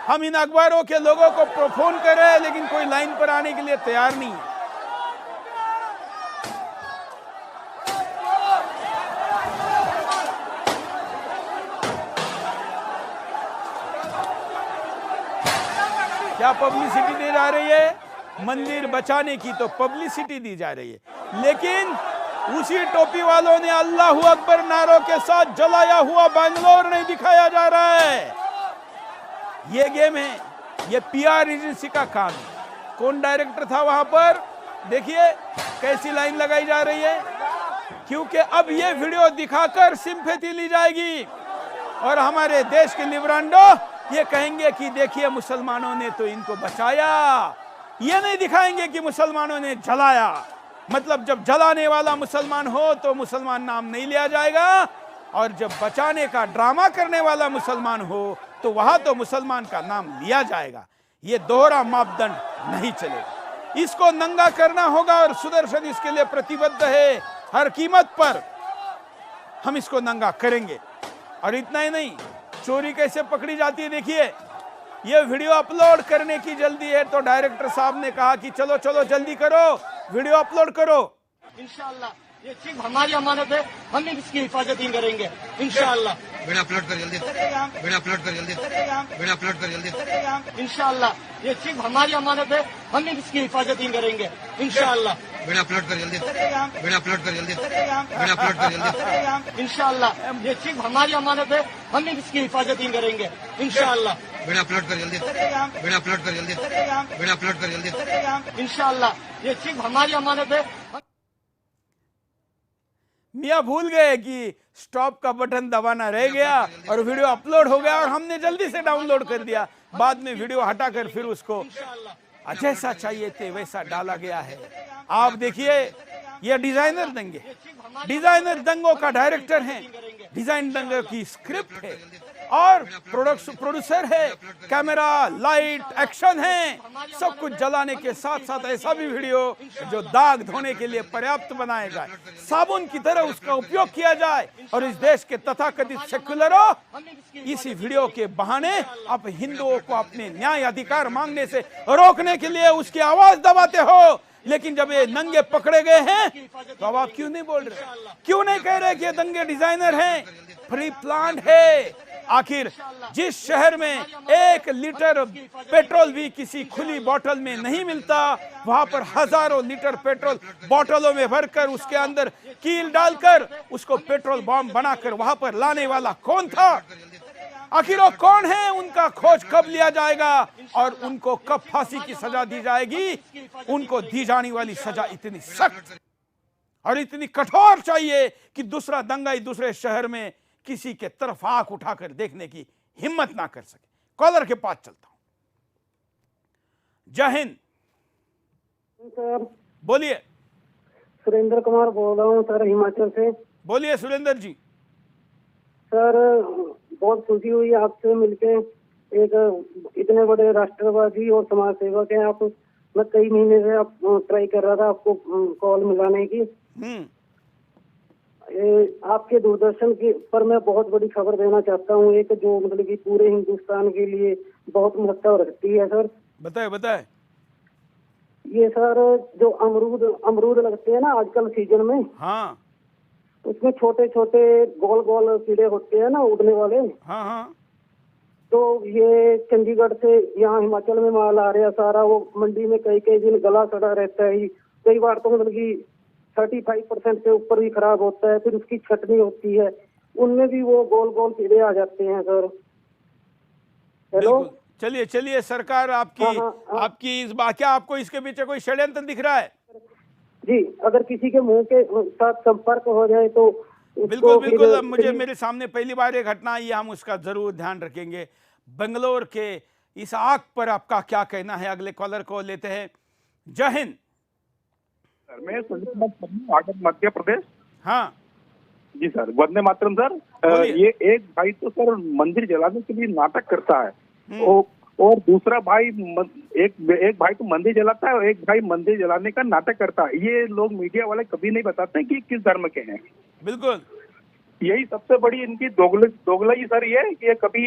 हम इन अखबारों के लोगों को फोन कर रहे हैं, लेकिन कोई लाइन पर आने के लिए तैयार नहीं है। क्या पब्लिसिटी दी जा रही है? मंदिर बचाने की तो पब्लिसिटी दी जा रही है, लेकिन उसी टोपी वालों ने अल्लाहू अकबर नारों के साथ जलाया हुआ बैंगलोर नहीं दिखाया जा रहा है। ये गेम है, ये पीआर एजेंसी का काम है। कौन डायरेक्टर था वहां पर? देखिए कैसी लाइन लगाई जा रही है, क्योंकि अब ये वीडियो दिखाकर सिंपैथी ली जाएगी, और हमारे देश के लिबरांडो ये कहेंगे कि देखिए मुसलमानों ने तो इनको बचाया। ये नहीं दिखाएंगे कि मुसलमानों ने जलाया। मतलब जब जलाने वाला मुसलमान हो तो मुसलमान नाम नहीं लिया जाएगा, और जब बचाने का ड्रामा करने वाला मुसलमान हो तो वहां तो मुसलमान का नाम लिया जाएगा। ये दोहरा मापदंड नहीं चलेगा, इसको नंगा करना होगा, और सुदर्शन इसके लिए प्रतिबद्ध है हर कीमत पर। हम इसको नंगा करेंगे। और इतना ही नहीं, चोरी कैसे पकड़ी जाती है देखिए। ये वीडियो अपलोड करने की जल्दी है तो डायरेक्टर साहब ने कहा कि चलो चलो जल्दी करो, वीडियो अपलोड करो। इंशाअल्लाह ये चीज हमारी अमानत है, हम भी इसकी हिफाजत करेंगे इंशाअल्लाह। वीडियो अपलोड कर जल्दी, वीडियो अपलोड कर जल्दी, वीडियो अपलोड कर जल्दी। इंशाअल्लाह ये चीज हमारी अमानत है, हम भी इसकी हिफाजत करेंगे इंशाअल्लाह। वीडियो अपलोड कर जल्दी, वीडियो अपलोड कर जल्दी, वीडियो अपलोड कर जल्दी। इंशाअल्लाह ये चीज हमारी अमानत है, हम भी इसकी हिफाजत करेंगे इंशाअल्लाह। वीडियो अपलोड कर जल्दी, वीडियो अपलोड कर जल्दी, वीडियो अपलोड कर जल्दी। इंशाअल्लाह ये चीज हमारी अमानत है। मियाँ भूल गए कि स्टॉप का बटन दबाना रह गया और वीडियो अपलोड हो गया और हमने जल्दी से डाउनलोड कर दिया। बाद में वीडियो हटाकर फिर उसको जैसा चाहिए थे वैसा डाला गया है। आप देखिए, ये डिजाइनर दंगे, डिजाइनर दंगों का डायरेक्टर है, डिजाइन दंगों की स्क्रिप्ट है और प्रोड्यूसर है, कैमरा, लाइट, एक्शन है, सब कुछ जलाने के साथ साथ ऐसा भी वीडियो जो दाग धोने के लिए पर्याप्त बनाया जाए, साबुन की तरह उसका उपयोग किया जाए। और इस देश के तथाकथित सेक्युलरों, इसी वीडियो के बहाने आप हिंदुओं को अपने न्याय अधिकार मांगने से रोकने के लिए उसकी आवाज दबाते हो। लेकिन जब ये नंगे पकड़े गए हैं तो अब आप क्यों नहीं बोल रहे, क्यों नहीं कह रहे कि ये दंगे डिजाइनर हैं, प्री प्लान है। आखिर जिस शहर में 1 लीटर पेट्रोल भी किसी खुली बोतल में नहीं मिलता, वहां पर हजारों लीटर पेट्रोल बोतलों में भरकर उसके अंदर कील डालकर उसको पेट्रोल बम बनाकर वहां पर लाने वाला कौन था? आखिर वो कौन है? उनका खोज कब लिया जाएगा और उनको कब फांसी की सजा दी जाएगी? उनको दी जाने वाली सजा इतनी सख्त और इतनी कठोर चाहिए कि दूसरा दंगाई दूसरे शहर में किसी के तरफ आंख उठाकर देखने की हिम्मत ना कर सके। कॉलर के पास चलता हूं। जय हिंद सर। बोलिए। सुरेंद्र कुमार बोल रहा हूँ सर, हिमाचल से। बोलिए सुरेंद्र जी। सर बहुत खुशी हुई आपसे मिलके। एक इतने बड़े राष्ट्रवादी और समाज सेवक हैं आप। मैं कई महीने से आप ट्राई कर रहा था आपको कॉल मिलाने की। आपके दूरदर्शन के पर मैं बहुत बड़ी खबर देना चाहता हूँ, एक जो मतलब कि पूरे हिंदुस्तान के लिए बहुत महत्व रखती है सर। बताए बताए। ये सर जो अमरूद लगते हैं ना आजकल सीजन में, हाँ, उसमें छोटे छोटे गोल गोल कीड़े होते हैं ना उड़ने वाले। हाँ हाँ। तो ये चंडीगढ़ से यहाँ हिमाचल में माल आ रहा है सारा, वो मंडी में कई कई दिन गला सड़ा रहता है। कई बार तो मतलब कि 35% से ऊपर भी खराब होता है, फिर उसकी छटनी होती है, उनमें भी वो गोल गोल कीड़े आ जाते हैं सर। हेलो, चलिए चलिए, सरकार आपकी आपकी इस बात, क्या आपको इसके पीछे कोई षड्यंत्र दिख रहा है? जी, अगर किसी के मुंह के साथ संपर्क हो जाए तो बिल्कुल बिल्कुल। मुझे मेरे सामने पहली बार ये घटना आई है, हम उसका जरूर ध्यान रखेंगे। बेंगलोर के इस आग पर आपका क्या कहना है? अगले कॉलर को लेते हैं। जय हिंद सर। मैं मध्य प्रदेश। हाँ जी सर, वंदे मातरम सर। ये एक भाई तो सर मंदिर जलाने के लिए नाटक करता है और दूसरा भाई एक भाई तो मंदिर जलाता है और एक भाई मंदिर जलाने का नाटक करता है। ये लोग मीडिया वाले कभी नहीं बताते कि किस धर्म के हैं। बिल्कुल, यही सबसे बड़ी इनकी दोगलाई सर ये है कि कभी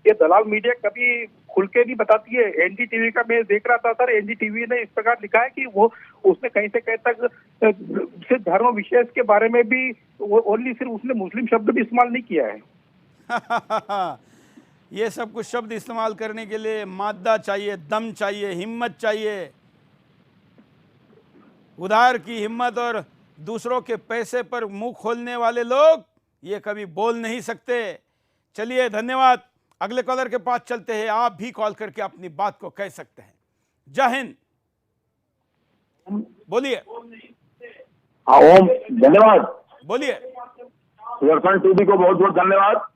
ये दलाल मीडिया कभी खुल के नहीं बताती है। एनडीटीवी का मैं देख रहा था सर, एनडीटीवी ने इस प्रकार लिखा है कि वो उसने कहीं से कहीं तक सिर्फ धर्म विशेष के बारे में भी ओनली सिर्फ उसने मुस्लिम शब्द भी इस्तेमाल नहीं किया है। ये सब कुछ शब्द इस्तेमाल करने के लिए मादा चाहिए, दम चाहिए, हिम्मत चाहिए। उधार की हिम्मत और दूसरों के पैसे पर मुंह खोलने वाले लोग ये कभी बोल नहीं सकते। चलिए धन्यवाद। अगले कॉलर के पास चलते हैं। आप भी कॉल करके अपनी बात को कह सकते हैं। जय हिंद। बोलिए। ओम, धन्यवाद। बोलिए। सुदर्शन टीवी को बहुत बहुत धन्यवाद।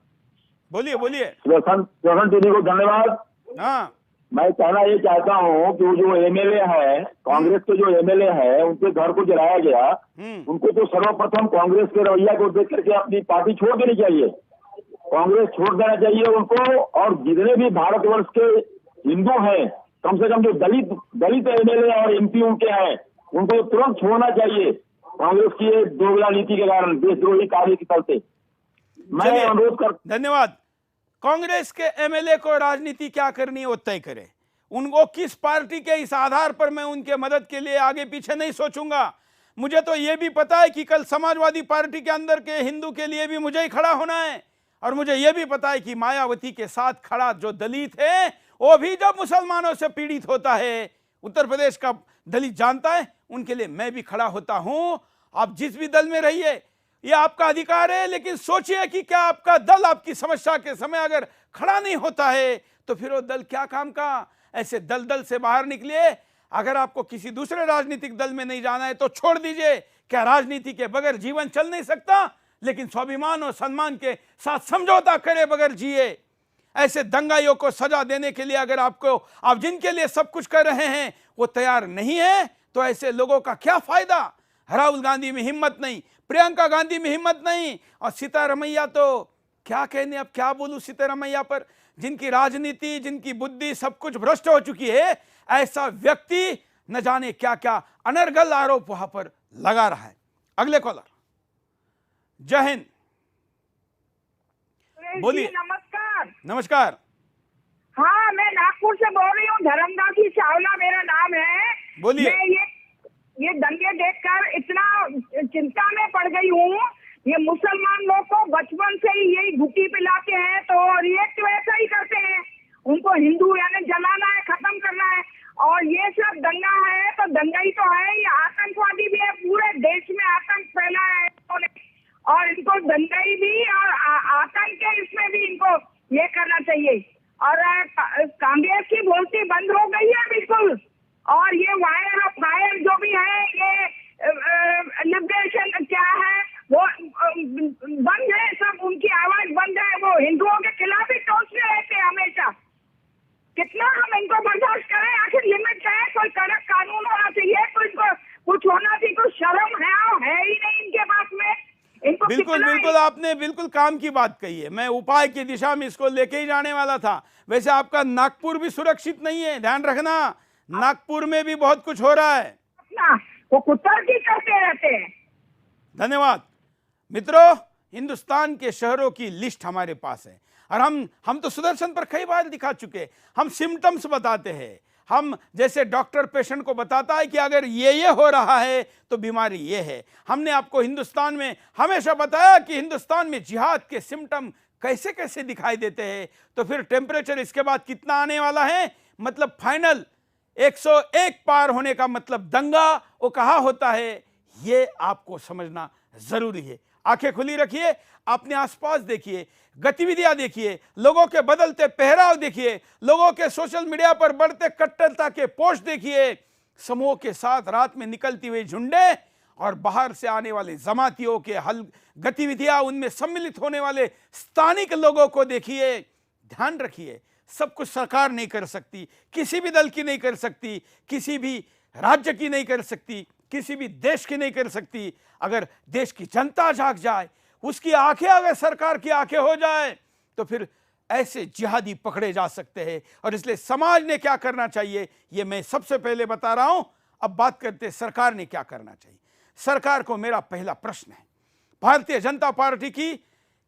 बोलिए बोलिए। सुदर्शन टीवी को धन्यवाद। हाँ, मैं कहना ये चाहता हूँ कि वो जो एमएलए है, कांग्रेस के जो एमएलए है, उनके घर को जलाया गया। उनको तो सर्वप्रथम कांग्रेस के रवैया को देख करके अपनी पार्टी छोड़ देनी चाहिए, कांग्रेस छोड़ देना चाहिए उनको। और जितने भी भारतवर्ष के हिंदू हैं, कम से कम जो दलित एमएलए और एमपी उनके हैं, उनको तुरंत छोड़ना चाहिए कांग्रेस की दोगला नीति के कारण, देशद्रोही कार्य के चलते। मैं अनुरोध कर धन्यवाद। कांग्रेस के एमएलए को राजनीति क्या करनी है वो तय करे, उनको किस पार्टी के, इस आधार पर मैं उनके मदद के लिए आगे पीछे नहीं सोचूंगा। मुझे तो यह भी पता है कि कल समाजवादी पार्टी के अंदर के हिंदू के लिए भी मुझे ही खड़ा होना है, और मुझे यह भी पता है कि मायावती के साथ खड़ा जो दलित है वो भी जब मुसलमानों से पीड़ित होता है, उत्तर प्रदेश का दलित जानता है, उनके लिए मैं भी खड़ा होता हूं। आप जिस भी दल में रहिए, यह आपका अधिकार है, लेकिन सोचिए कि क्या आपका दल आपकी समस्या के समय अगर खड़ा नहीं होता है तो फिर वो दल क्या काम का। ऐसे दल से बाहर निकलिए। अगर आपको किसी दूसरे राजनीतिक दल में नहीं जाना है तो छोड़ दीजिए। क्या राजनीति के बगैर जीवन चल नहीं सकता? लेकिन स्वाभिमान और सम्मान के साथ समझौता करे बगैर जिए। ऐसे दंगाइयों को सजा देने के लिए अगर आप जिनके लिए सब कुछ कर रहे हैं वो तैयार नहीं है तो ऐसे लोगों का क्या फायदा। राहुल गांधी में हिम्मत नहीं, प्रियंका गांधी में हिम्मत नहीं, और सीतारमैया तो क्या कहने, अब क्या बोलूं सीतारमैया पर, जिनकी राजनीति, जिनकी बुद्धि सब कुछ भ्रष्ट हो चुकी है। ऐसा व्यक्ति न जाने क्या क्या अनर्गल आरोप वहां पर लगा रहा है। अगले कॉलर। जय हिंद, बोलिए। नमस्कार। नमस्कार। हाँ, मैं नागपुर से बोल रही हूँ, धर्मदासी चावला मेरा नाम है। बोलिए। मैं ये दंगे देखकर इतना चिंता में पड़ गई हूँ। ये मुसलमान लोग को बचपन से ही यही घुटी पिलाते हैं तो रिएक्ट वैसा ही करते हैं। उनको हिंदू यानी जलाना है, खत्म करना है, और ये सब दंगा है तो दंगा ही तो है। ये आतंकवादी भी है, पूरे देश में आतंक फैलाया है इन्होंने, और इनको दंगाई भी और आतंक के इसमें भी इनको ये करना चाहिए। और कांग्रेस की बोलती बंद हो गई है बिल्कुल, और ये वायर और फायर जो भी है, ये लिबरेशन क्या है वो बंद है, सब उनकी आवाज बंद है। वो हिंदुओं के खिलाफ ही टोचते रहते हैं हमेशा। कितना हम इनको बर्दाश्त करें? आखिर लिमिट है, कोई कड़क कानून होना चाहिए, तो इनको कुछ होना चाहिए, कुछ शर्म है ही नहीं इनके पास में। इनको बिल्कुल आपने बिल्कुल काम की बात कही है। मैं उपाय की दिशा में इसको लेके ही जाने वाला था। वैसे आपका नागपुर भी सुरक्षित नहीं है, ध्यान रखना। नागपुर में भी बहुत कुछ हो रहा है। वो कुतर्की करते रहते हैं। धन्यवाद मित्रों। हिंदुस्तान के शहरों की लिस्ट हमारे पास है, और हम तो सुदर्शन पर कई बार दिखा चुके। हम सिम्टम्स बताते हैं, हम जैसे डॉक्टर पेशेंट को बताता है कि अगर ये हो रहा है तो बीमारी ये है। हमने आपको हिंदुस्तान में हमेशा बताया कि हिंदुस्तान में जिहाद के सिम्टम कैसे कैसे दिखाई देते हैं। तो फिर टेम्परेचर इसके बाद कितना आने वाला है, मतलब फाइनल 101 पार होने का मतलब दंगा वो कहाँ होता है, ये आपको समझना जरूरी है। आंखें खुली रखिए, अपने आसपास देखिए, गतिविधियां देखिए, लोगों के बदलते पहराव देखिए, लोगों के सोशल मीडिया पर बढ़ते कट्टरता के पोस्ट देखिए, समूह के साथ रात में निकलती हुई झुंडे और बाहर से आने वाले जमातियों के हल गतिविधियां, उनमें सम्मिलित होने वाले स्थानिक लोगों को देखिए। ध्यान रखिए, सब कुछ सरकार नहीं कर सकती, किसी भी दल की नहीं कर सकती, किसी भी राज्य की नहीं कर सकती, किसी भी देश की नहीं कर सकती। अगर देश की जनता जाग जाए, उसकी आंखें अगर सरकार की आंखें हो जाए, तो फिर ऐसे जिहादी पकड़े जा सकते हैं। और इसलिए समाज ने क्या करना चाहिए ये मैं सबसे पहले बता रहा हूं। अब बात करते हैं सरकार ने क्या करना चाहिए। सरकार को मेरा पहला प्रश्न है, भारतीय जनता पार्टी की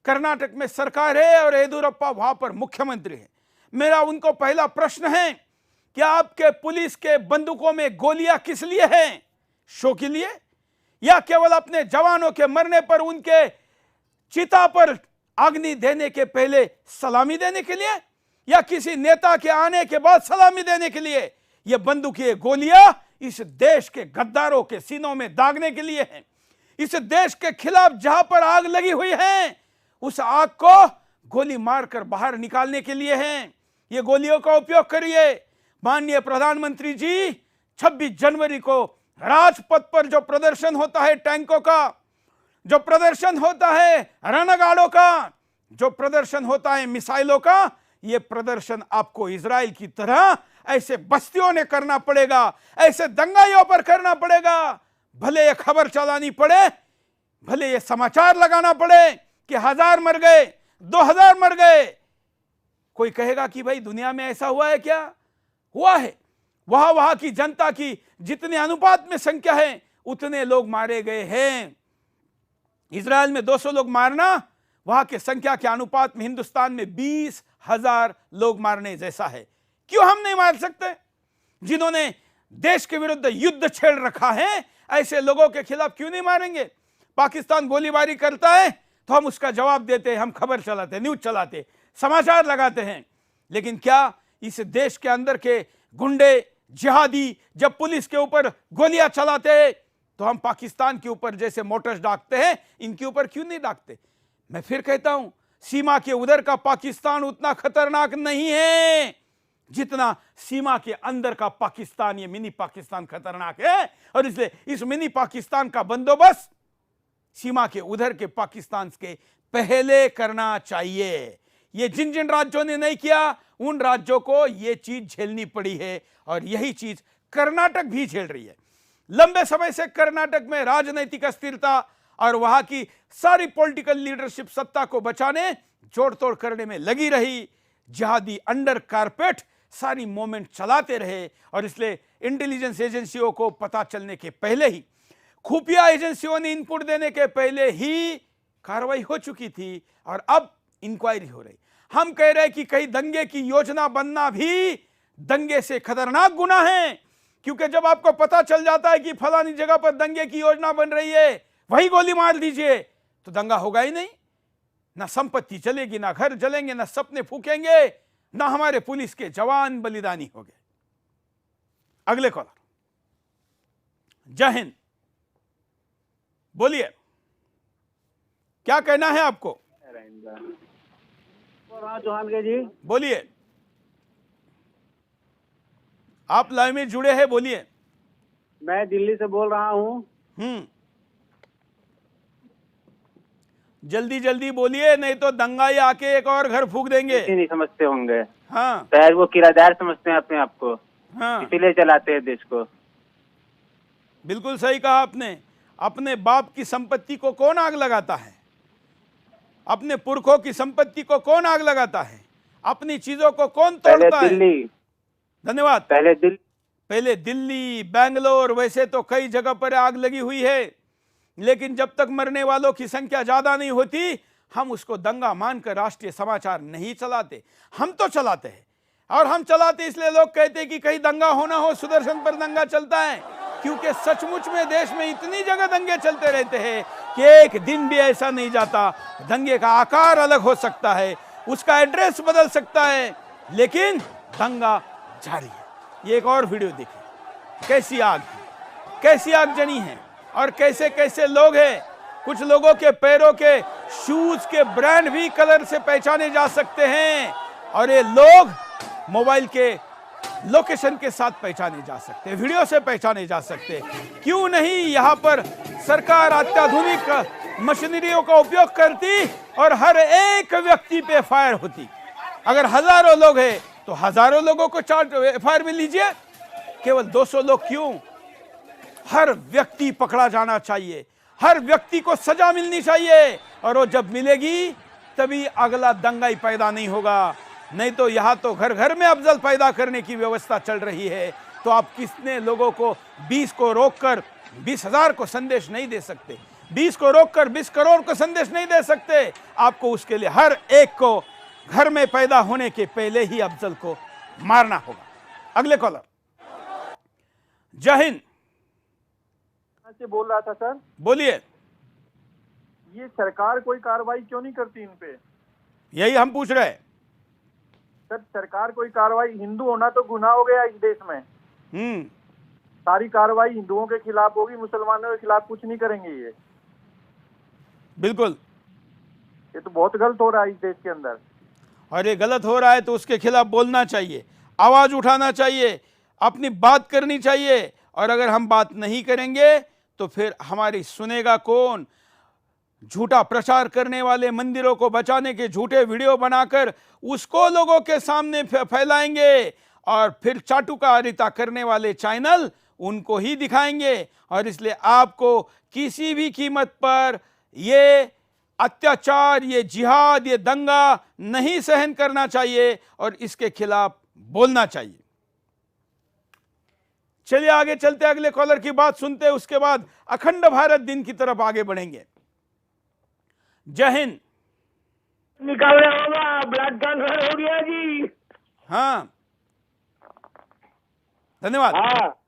कर्नाटक में सरकार है और येदियुरप्पा वहां पर मुख्यमंत्री है। मेरा उनको पहला प्रश्न है कि आपके पुलिस के बंदूकों में गोलियां किस लिए हैं? शो के लिए, या केवल अपने जवानों के मरने पर उनके चिता पर अग्नि देने के पहले सलामी देने के लिए, या किसी नेता के आने के बाद सलामी देने के लिए? ये बंदूक, ये गोलियां इस देश के गद्दारों के सीनों में दागने के लिए हैं। इस देश के खिलाफ जहां पर आग लगी हुई है, उस आग को गोली मारकर बाहर निकालने के लिए हैं। ये गोलियों का उपयोग करिए। माननीय प्रधानमंत्री जी, 26 जनवरी को राजपथ पर जो प्रदर्शन होता है टैंकों का, जो प्रदर्शन होता है रणगाड़ों का, जो प्रदर्शन होता है मिसाइलों का, यह प्रदर्शन आपको इजराइल की तरह ऐसे बस्तियों ने करना पड़ेगा, ऐसे दंगाइयों पर करना पड़ेगा। भले ये खबर चलानी पड़े, भले ये समाचार लगाना पड़े कि 1000 मर गए, 2000 मर गए। कोई कहेगा कि भाई दुनिया में ऐसा हुआ है क्या? हुआ है। वहां की जनता की जितने अनुपात में संख्या है उतने लोग मारे गए हैं। इजराइल में 200 लोग मारना वहां के संख्या के अनुपात में हिंदुस्तान में 20,000 लोग मारने जैसा है। क्यों हम नहीं मार सकते? जिन्होंने देश के विरुद्ध युद्ध छेड़ रखा है, ऐसे लोगों के खिलाफ क्यों नहीं मारेंगे? पाकिस्तान गोलीबारी करता है तो हम उसका जवाब देते हैं, हम खबर चलाते, न्यूज चलाते, समाचार लगाते हैं। लेकिन क्या इस देश के अंदर के गुंडे, जिहादी जब पुलिस के ऊपर गोलियां चलाते हैं तो हम पाकिस्तान के ऊपर जैसे मोटर्स दागते हैं, इनके ऊपर क्यों नहीं दागते? मैं फिर कहता हूं, सीमा के उधर का पाकिस्तान उतना खतरनाक नहीं है जितना सीमा के अंदर का पाकिस्तान, ये मिनी पाकिस्तान खतरनाक है। और इसलिए इस मिनी पाकिस्तान का बंदोबस्त सीमा के उधर के पाकिस्तान के पहले करना चाहिए। ये जिन जिन राज्यों ने नहीं किया, उन राज्यों को ये चीज झेलनी पड़ी है, और यही चीज कर्नाटक भी झेल रही है। लंबे समय से कर्नाटक में राजनीतिक अस्थिरता और वहां की सारी पॉलिटिकल लीडरशिप सत्ता को बचाने, जोड़ तोड़ करने में लगी रही। जिहादी अंडर कारपेट सारी मूवमेंट चलाते रहे, और इसलिए इंटेलिजेंस एजेंसियों को पता चलने के पहले ही, खुफिया एजेंसियों ने इनपुट देने के पहले ही कार्रवाई हो चुकी थी, और अब इंक्वायरी हो रही। हम कह रहे हैं कि कहीं दंगे की योजना बनना भी दंगे से खतरनाक गुनाह है, क्योंकि जब आपको पता चल जाता है कि फलानी जगह पर दंगे की योजना बन रही है, वही गोली मार दीजिए, तो दंगा होगा ही नहीं। ना संपत्ति चलेगी, ना घर जलेंगे, ना सपने फूकेंगे, ना हमारे पुलिस के जवान बलिदानी हो गए। अगले कॉलर, जय हिंद, बोलिए, क्या कहना है आपको? चौहान के जी, बोलिए, आप लाइव में जुड़े हैं, बोलिए। मैं दिल्ली से बोल रहा हूँ। जल्दी जल्दी बोलिए, नहीं तो दंगाई आके एक और घर फूक देंगे। नहीं समझते होंगे। हाँ, शायद वो किराएदार समझते हैं अपने आप को, हाँ, इसीलिए चलाते हैं देश को। बिल्कुल सही कहा आपने। अपने बाप की संपत्ति को कौन आग लगाता है? अपने पुरखों की संपत्ति को कौन आग लगाता है? अपनी चीजों को कौन तोड़ता है? धन्यवाद। पहले दिल्ली, बेंगलोर, वैसे तो कई जगह पर आग लगी हुई है, लेकिन जब तक मरने वालों की संख्या ज्यादा नहीं होती, हम उसको दंगा मानकर राष्ट्रीय समाचार नहीं चलाते। हम तो चलाते हैं, और हम चलाते इसलिए लोग कहते हैं कि कहीं दंगा होना हो, सुदर्शन पर दंगा चलता है, क्योंकि सचमुच में देश में इतनी जगह दंगे चलते रहते हैं कि एक दिन भी ऐसा नहीं जाता, दंगे का आकार अलग हो सकता है, उसका एड्रेस बदल सकता है, लेकिन दंगा जारी है। ये एक और वीडियो देखिए, कैसी आग है, कैसी आगजनी है, और कैसे कैसे लोग हैं। कुछ लोगों के पैरों के शूज के ब्रांड भी कलर से पहचाने जा सकते हैं, और ये लोग मोबाइल के लोकेशन के साथ पहचाने जा सकते हैं, वीडियो से पहचाने जा सकते हैं। क्यों नहीं यहाँ पर सरकार अत्याधुनिक मशीनरियों का उपयोग करती और हर एक व्यक्ति पे फायर होती? अगर हजारों लोग हैं तो हजारों लोगों को चार्ज एफआईआर में लीजिए, केवल 200 लोग क्यों? हर व्यक्ति पकड़ा जाना चाहिए, हर व्यक्ति को सजा मिलनी चाहिए, और वो जब मिलेगी तभी अगला दंगा ही पैदा नहीं होगा। नहीं तो यहां तो घर घर में अफजल पैदा करने की व्यवस्था चल रही है, तो आप किसने लोगों को 20 को रोककर 20,000 को संदेश नहीं दे सकते, 20 को रोककर 20 करोड़ को संदेश नहीं दे सकते। आपको उसके लिए हर एक को घर में पैदा होने के पहले ही अफजल को मारना होगा। अगले कॉलर, जय हिंद, से बोल रहा था सर। बोलिए। ये सरकार कोई कार्रवाई क्यों नहीं करती इन पे? यही हम पूछ रहे हैं सर। सरकार कोई कार्रवाई, हिंदू होना तो गुनाह हो गया इस देश में। सारी कार्रवाई हिंदुओं के खिलाफ होगी, मुसलमानों के खिलाफ कुछ नहीं करेंगे ये। बिल्कुल, ये तो बहुत गलत हो रहा है इस देश के अंदर, और ये गलत हो रहा है तो उसके खिलाफ बोलना चाहिए, आवाज उठाना चाहिए, अपनी बात करनी चाहिए। और अगर हम बात नहीं करेंगे तो फिर हमारी सुनेगा कौन? झूठा प्रचार करने वाले मंदिरों को बचाने के झूठे वीडियो बनाकर उसको लोगों के सामने फैलाएंगे, और फिर चाटुकारिता करने वाले चैनल उनको ही दिखाएंगे। और इसलिए आपको किसी भी कीमत पर ये अत्याचार, ये जिहाद, ये दंगा नहीं सहन करना चाहिए, और इसके खिलाफ बोलना चाहिए। चलिए आगे चलते, अगले कॉलर की बात सुनते, उसके बाद अखंड भारत दिन की तरफ आगे बढ़ेंगे। जय हिंद, निकालने होगा, ब्लड कैंसर हो गया जी। हाँ, धन्यवाद। हाँ,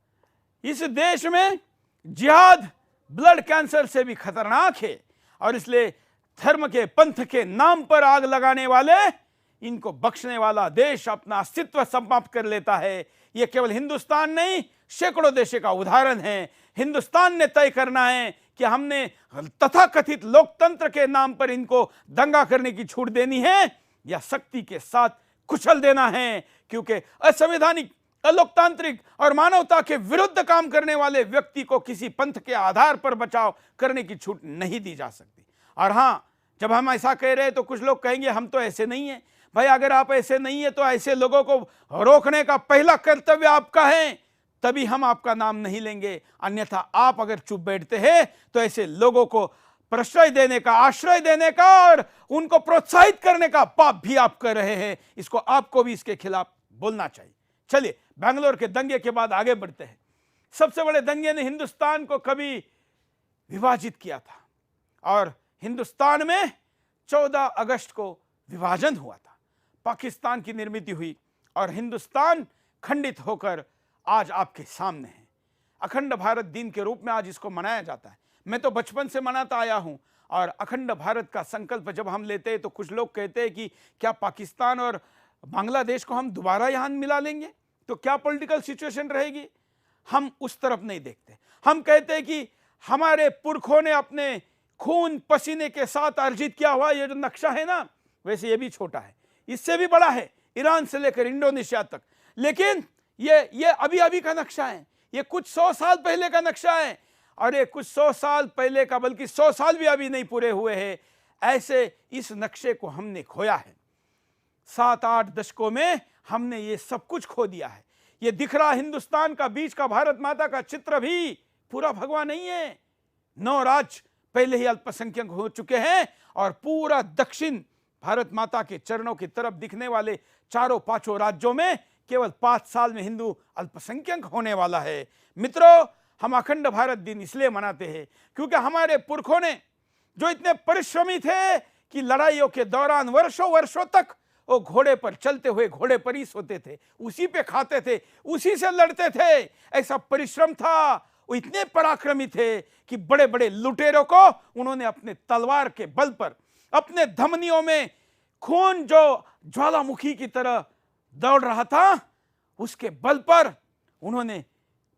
इस देश में जिहाद ब्लड कैंसर से भी खतरनाक है और इसलिए धर्म के पंथ के नाम पर आग लगाने वाले, इनको बख्शने वाला देश अपना अस्तित्व समाप्त कर लेता है। यह केवल हिंदुस्तान नहीं, सैकड़ों देशों का उदाहरण है। हिंदुस्तान ने तय करना है कि हमने तथाकथित लोकतंत्र के नाम पर इनको दंगा करने की छूट देनी है या सख्ती के साथ कुचल देना है, क्योंकि असंवैधानिक, अलोकतांत्रिक और मानवता के विरुद्ध काम करने वाले व्यक्ति को किसी पंथ के आधार पर बचाव करने की छूट नहीं दी जा सकती। और हां, जब हम ऐसा कह रहे हैं तो कुछ लोग कहेंगे हम तो ऐसे नहीं है। भाई, अगर आप ऐसे नहीं है तो ऐसे लोगों को रोकने का पहला कर्तव्य आपका है, तभी हम आपका नाम नहीं लेंगे। अन्यथा आप अगर चुप बैठते हैं तो ऐसे लोगों को प्रश्रय देने का, आश्रय देने का और उनको प्रोत्साहित करने का पाप भी आप कर रहे हैं। इसको आपको भी इसके खिलाफ बोलना चाहिए। चलिए, बैंगलोर के दंगे के बाद आगे बढ़ते हैं। सबसे बड़े दंगे ने हिंदुस्तान को कभी विभाजित किया था और हिंदुस्तान में 14 अगस्त को विभाजन हुआ था, पाकिस्तान की निर्मित हुई और हिंदुस्तान खंडित होकर आज आपके सामने है। अखंड भारत दिन के रूप में आज इसको मनाया जाता है। मैं तो बचपन से मनाता आया हूं और अखंड भारत का संकल्प जब हम लेते हैं तो कुछ लोग कहते हैं कि क्या पाकिस्तान और बांग्लादेश को हम दोबारा यहां मिला लेंगे तो क्या पॉलिटिकल सिचुएशन रहेगी। हम उस तरफ नहीं देखते। हम कहते हैं कि हमारे पुरखों ने अपने खून पसीने के साथ अर्जित किया हुआ ये जो नक्शा है ना, वैसे ये भी छोटा है, इससे भी बड़ा है, ईरान से लेकर इंडोनेशिया तक। लेकिन ये अभी अभी का नक्शा है, ये कुछ 100 साल पहले का नक्शा है और ये कुछ 100 साल पहले का, बल्कि 100 साल भी अभी नहीं पूरे हुए हैं। ऐसे इस नक्शे को हमने खोया है। 7-8 दशकों में हमने ये सब कुछ खो दिया है। ये दिख रहा हिंदुस्तान का बीच का भारत माता का चित्र भी पूरा भगवा नहीं है। 9 राज्य पहले ही अल्पसंख्यक हो चुके हैं और पूरा दक्षिण भारत माता के चरणों की तरफ दिखने वाले 4-5 राज्यों में केवल 5 साल में हिंदू अल्पसंख्यक होने वाला है। मित्रों, हम अखंड भारत दिन इसलिए मनाते हैं क्योंकि हमारे पुरखों ने जो इतने परिश्रमी थे कि लड़ाइयों के दौरान वर्षों वर्षों तक वो घोड़े पर चलते हुए घोड़े पर ही सोते थे, उसी पे खाते थे, उसी से लड़ते थे। ऐसा परिश्रम था। वो इतने पराक्रमी थे कि बड़े बड़े लुटेरों को उन्होंने अपने तलवार के बल पर, अपने धमनियों में खून जो ज्वालामुखी की तरह दौड़ रहा था, उसके बल पर उन्होंने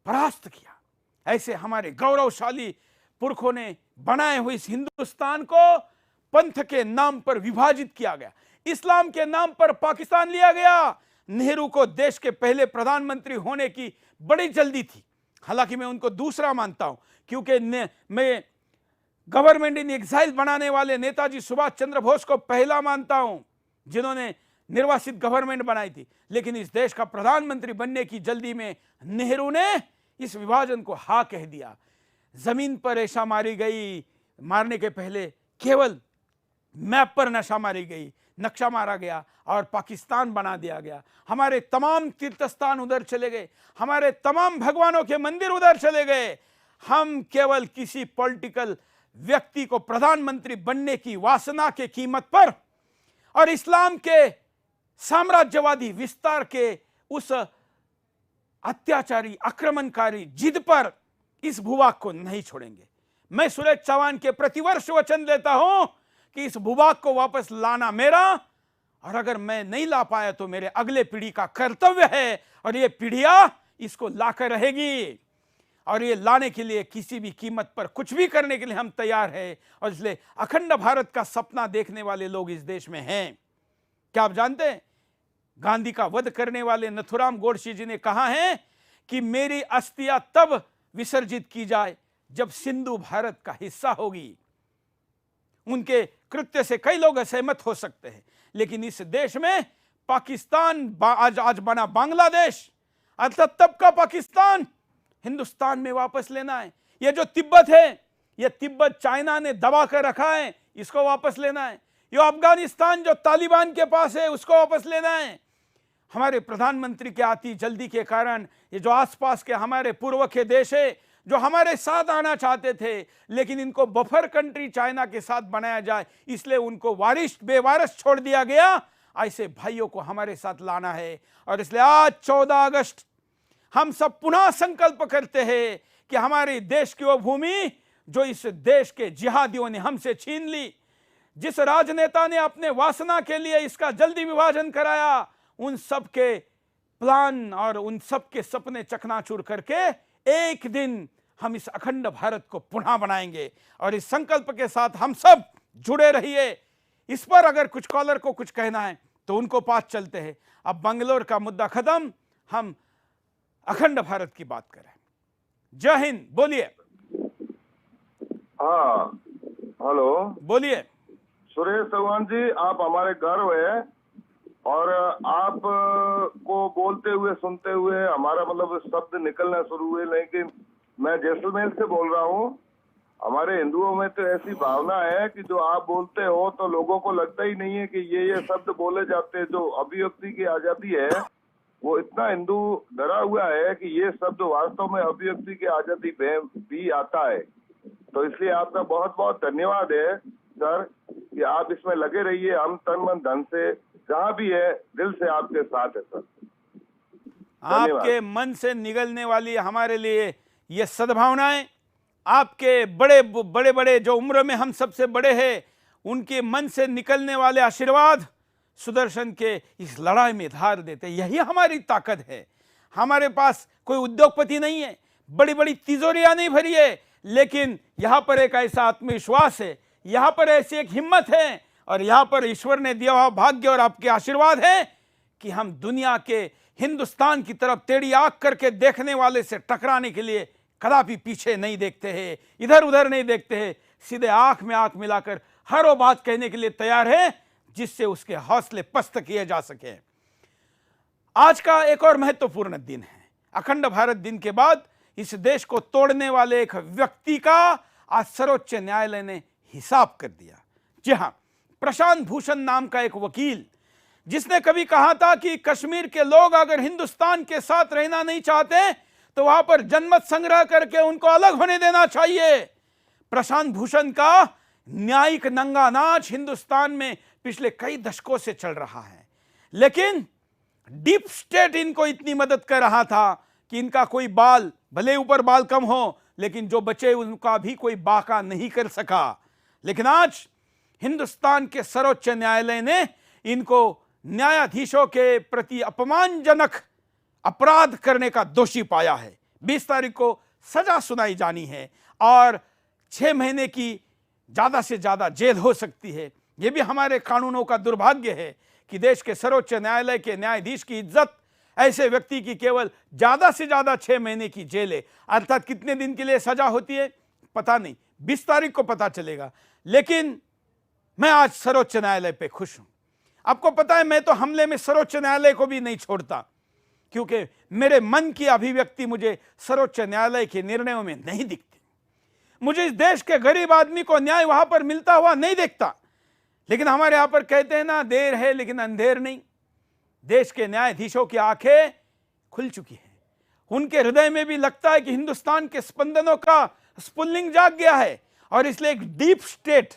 परास्त किया। ऐसे हमारे गौरवशाली पुरखों ने बनाए हुए इस हिंदुस्तान को पंथ के नाम पर विभाजित किया गया, इस्लाम के नाम पर पाकिस्तान लिया गया। नेहरू को देश के पहले प्रधानमंत्री होने की बड़ी जल्दी थी। हालांकि मैं उनको दूसरा मानता हूं क्योंकि मैं गवर्नमेंट इन एग्जाइल बनाने वाले नेताजी सुभाष चंद्र बोस को पहला मानता हूं जिन्होंने निर्वासित गवर्नमेंट बनाई थी। लेकिन इस देश का प्रधानमंत्री बनने की जल्दी में नेहरू ने इस विभाजन को हाँ कह दिया। जमीन पर रेशा मारी गई, मारने के पहले केवल मैप पर नशा मारी गई, नक्शा मारा गया और पाकिस्तान बना दिया गया। हमारे तमाम तीर्थ स्थान उधर चले गए, हमारे तमाम भगवानों के मंदिर उधर चले गए। हम केवल किसी पॉलिटिकल व्यक्ति को प्रधानमंत्री बनने की वासना के कीमत पर और इस्लाम के साम्राज्यवादी विस्तार के उस अत्याचारी, आक्रमणकारी जिद पर इस भूभाग को नहीं छोड़ेंगे। मैं सुरेश चौहान के प्रतिवर्ष वचन देता हूं कि इस भूभाग को वापस लाना मेरा, और अगर मैं नहीं ला पाया तो मेरे अगले पीढ़ी का कर्तव्य है और ये पीढ़ियां इसको लाकर रहेगी। और ये लाने के लिए किसी भी कीमत पर कुछ भी करने के लिए हम तैयार हैं। और इसलिए अखंड भारत का सपना देखने वाले लोग इस देश में हैं। क्या आप जानते हैं, गांधी का वध करने वाले नथुराम गोडसे जी ने कहा है कि मेरी अस्थियां तब विसर्जित की जाए जब सिंधु भारत का हिस्सा होगी। उनके कृत्य से कई लोग असहमत हो सकते हैं, लेकिन इस देश में पाकिस्तान आज बना बांग्लादेश, अर्थात तब का पाकिस्तान हिंदुस्तान में वापस लेना है। ये जो तिब्बत है, ये तिब्बत चाइना ने दबा कर रखा है, इसको वापस लेना है। ये अफगानिस्तान जो तालिबान के पास है, उसको वापस लेना है। हमारे प्रधानमंत्री के आती जल्दी के कारण ये जो आसपास के हमारे पूर्व के देश है, जो हमारे साथ आना चाहते थे, लेकिन इनको बफर कंट्री चाइना के साथ बनाया जाए, इसलिए उनको बेवारिस छोड़ दिया गया। ऐसे भाइयों को हमारे साथ लाना है। और इसलिए आज 14 अगस्त हम सब पुनः संकल्प करते हैं कि हमारे देश की वो भूमि जो इस देश के जिहादियों ने हमसे छीन ली, जिस राजनेता ने अपने वासना के लिए इसका जल्दी विभाजन कराया, उन सब के प्लान और उन सब के सपने चकनाचूर करके एक दिन हम इस अखंड भारत को पुनः बनाएंगे। और इस संकल्प के साथ हम सब जुड़े रहिए। इस पर अगर कुछ कॉलर को कुछ कहना है तो उनको पास चलते हैं। अब बेंगलोर का मुद्दा खत्म, हम अखंड भारत की बात करें। जय हिंद, बोलिए। हाँ, हेलो, बोलिए। सुरेश चौहान जी, आप हमारे गर्व है और आप को बोलते हुए सुनते हुए हमारा मतलब शब्द निकलना शुरू हुए। लेकिन मैं जैसलमेर से बोल रहा हूँ। हमारे हिंदुओं में तो ऐसी भावना है कि जो आप बोलते हो तो लोगों को लगता ही नहीं है कि ये शब्द बोले जाते हैं। जो अभिव्यक्ति की आजादी है वो इतना हिंदू डरा हुआ है कि ये शब्द वास्तव में अभिव्यक्ति की आजादी भी आता है। तो इसलिए आपका बहुत बहुत धन्यवाद है सर कि आप इसमें लगे रहिए। हम तन मन धन से जहाँ भी है दिल से आपके साथ है सर। आपके मन से निकलने वाली हमारे लिए ये सद्भावनाएं, आपके बड़े बड़े जो उम्र में हम सबसे बड़े हैं उनके मन से निकलने वाले आशीर्वाद सुदर्शन के इस लड़ाई में धार देते। यही हमारी ताकत है। हमारे पास कोई उद्योगपति नहीं है, बड़ी बड़ी तिजोरियां नहीं भरी है, लेकिन यहाँ पर एक ऐसा आत्मविश्वास है, यहाँ पर ऐसी एक हिम्मत है और यहाँ पर ईश्वर ने दिया हुआ भाग्य और आपके आशीर्वाद है कि हम दुनिया के हिंदुस्तान की तरफ टेढ़ी आंख करके देखने वाले से टकराने के लिए कदापि पीछे नहीं देखते हैं, इधर उधर नहीं देखते हैं, सीधे आंख में आंख मिलाकर हर वो बात कहने के लिए तैयार है जिससे उसके हौसले पस्त किए जा सके। आज का एक और महत्वपूर्ण दिन है। अखंड भारत दिन के बाद इस देश को तोड़ने वाले एक व्यक्ति का आज सर्वोच्च न्यायालय ने हिसाब कर दिया। जी हां, प्रशांत भूषण नाम का एक वकील, जिसने कभी कहा था कि कश्मीर के लोग अगर हिंदुस्तान के साथ रहना नहीं चाहते तो वहां पर जनमत संग्रह करके उनको अलग होने देना चाहिए। प्रशांत भूषण का न्यायिक नंगा नाच हिंदुस्तान में पिछले कई दशकों से चल रहा है, लेकिन डीप स्टेट इनको इतनी मदद कर रहा था कि इनका कोई बाल, भले ऊपर बाल कम हो, लेकिन जो बचे उनका भी कोई बाका नहीं कर सका। लेकिन आज हिंदुस्तान के सर्वोच्च न्यायालय ने इनको न्यायाधीशों के प्रति अपमानजनक अपराध करने का दोषी पाया है। 20 तारीख को सजा सुनाई जानी है और 6 महीने की ज्यादा से ज्यादा जेल हो सकती है। यह भी हमारे कानूनों का दुर्भाग्य है कि देश के सर्वोच्च न्यायालय के न्यायाधीश की इज्जत ऐसे व्यक्ति की केवल ज्यादा से ज्यादा 6 महीने की जेल है। अर्थात कितने दिन के लिए सजा होती है पता नहीं, 20 तारीख को पता चलेगा। लेकिन मैं आज सर्वोच्च न्यायालय पे खुश हूं। आपको पता है, मैं तो हमले में सर्वोच्च न्यायालय को भी नहीं छोड़ता, क्योंकि मेरे मन की अभिव्यक्ति मुझे सर्वोच्च न्यायालय के निर्णयों में नहीं दिखती। मुझे इस देश के गरीब आदमी को न्याय वहां पर मिलता हुआ नहीं देखता। लेकिन हमारे यहां पर कहते हैं ना, देर है लेकिन अंधेर नहीं। देश के न्यायाधीशों की आंखें खुल चुकी हैं, उनके हृदय में भी लगता है कि हिंदुस्तान के स्पंदनों का स्पुल्लिंग जाग गया है। और इसलिए एक डीप स्टेट,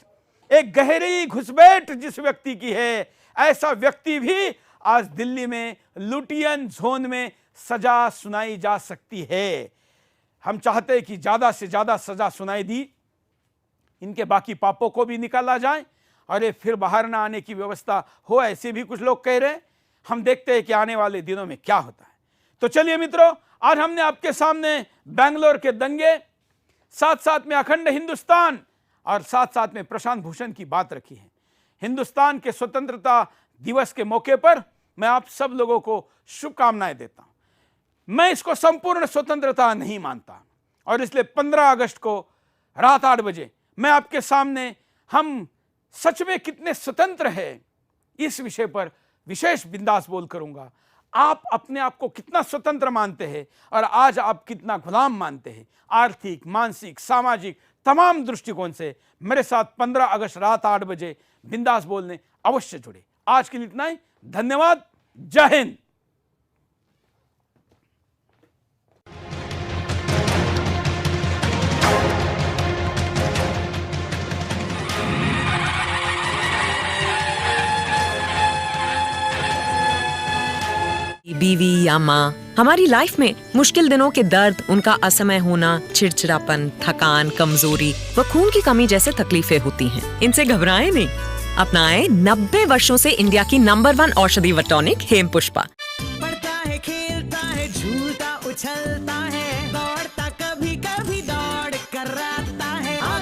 एक गहरी घुसपैठ जिस व्यक्ति की है, ऐसा व्यक्ति भी आज दिल्ली में लुटियन जोन में सजा सुनाई जा सकती है। हम चाहते हैं कि ज्यादा से ज्यादा सजा सुनाई दी, इनके बाकी पापों को भी निकाला जाए और ये फिर बाहर ना आने की व्यवस्था हो, ऐसे भी कुछ लोग कह रहे हैं। हम देखते हैं कि आने वाले दिनों में क्या होता है। तो चलिए मित्रों, आज हमने आपके सामने बेंगलोर के दंगे, साथ साथ में अखंड हिंदुस्तान और साथ साथ में प्रशांत भूषण की बात रखी है। हिंदुस्तान के स्वतंत्रता दिवस के मौके पर मैं आप सब लोगों को शुभकामनाएं देता हूं। मैं इसको संपूर्ण स्वतंत्रता नहीं मानता और इसलिए 15 अगस्त को रात 8 बजे मैं आपके सामने हम सच में कितने स्वतंत्र हैं इस विषय पर विशेष बिंदास बोल करूंगा। आप अपने आप को कितना स्वतंत्र मानते हैं और आज आप कितना गुलाम मानते हैं, आर्थिक, मानसिक, सामाजिक तमाम दृष्टिकोण से मेरे साथ 15 अगस्त रात 8 बजे बिंदास बोलने अवश्य जुड़े। आज के लिए इतना ही, धन्यवाद। जय हिंद। बीवी या माँ, हमारी लाइफ में मुश्किल दिनों के दर्द, उनका असमय होना, चिड़चिड़ापन, थकान, कमजोरी व खून की कमी जैसे तकलीफें होती हैं। इनसे घबराएं नहीं, अपनाएं 90 वर्षों से इंडिया की नंबर 1 औषधि व टॉनिक हेम पुष्पा। पढ़ता है, खेलता है, झूलता उछल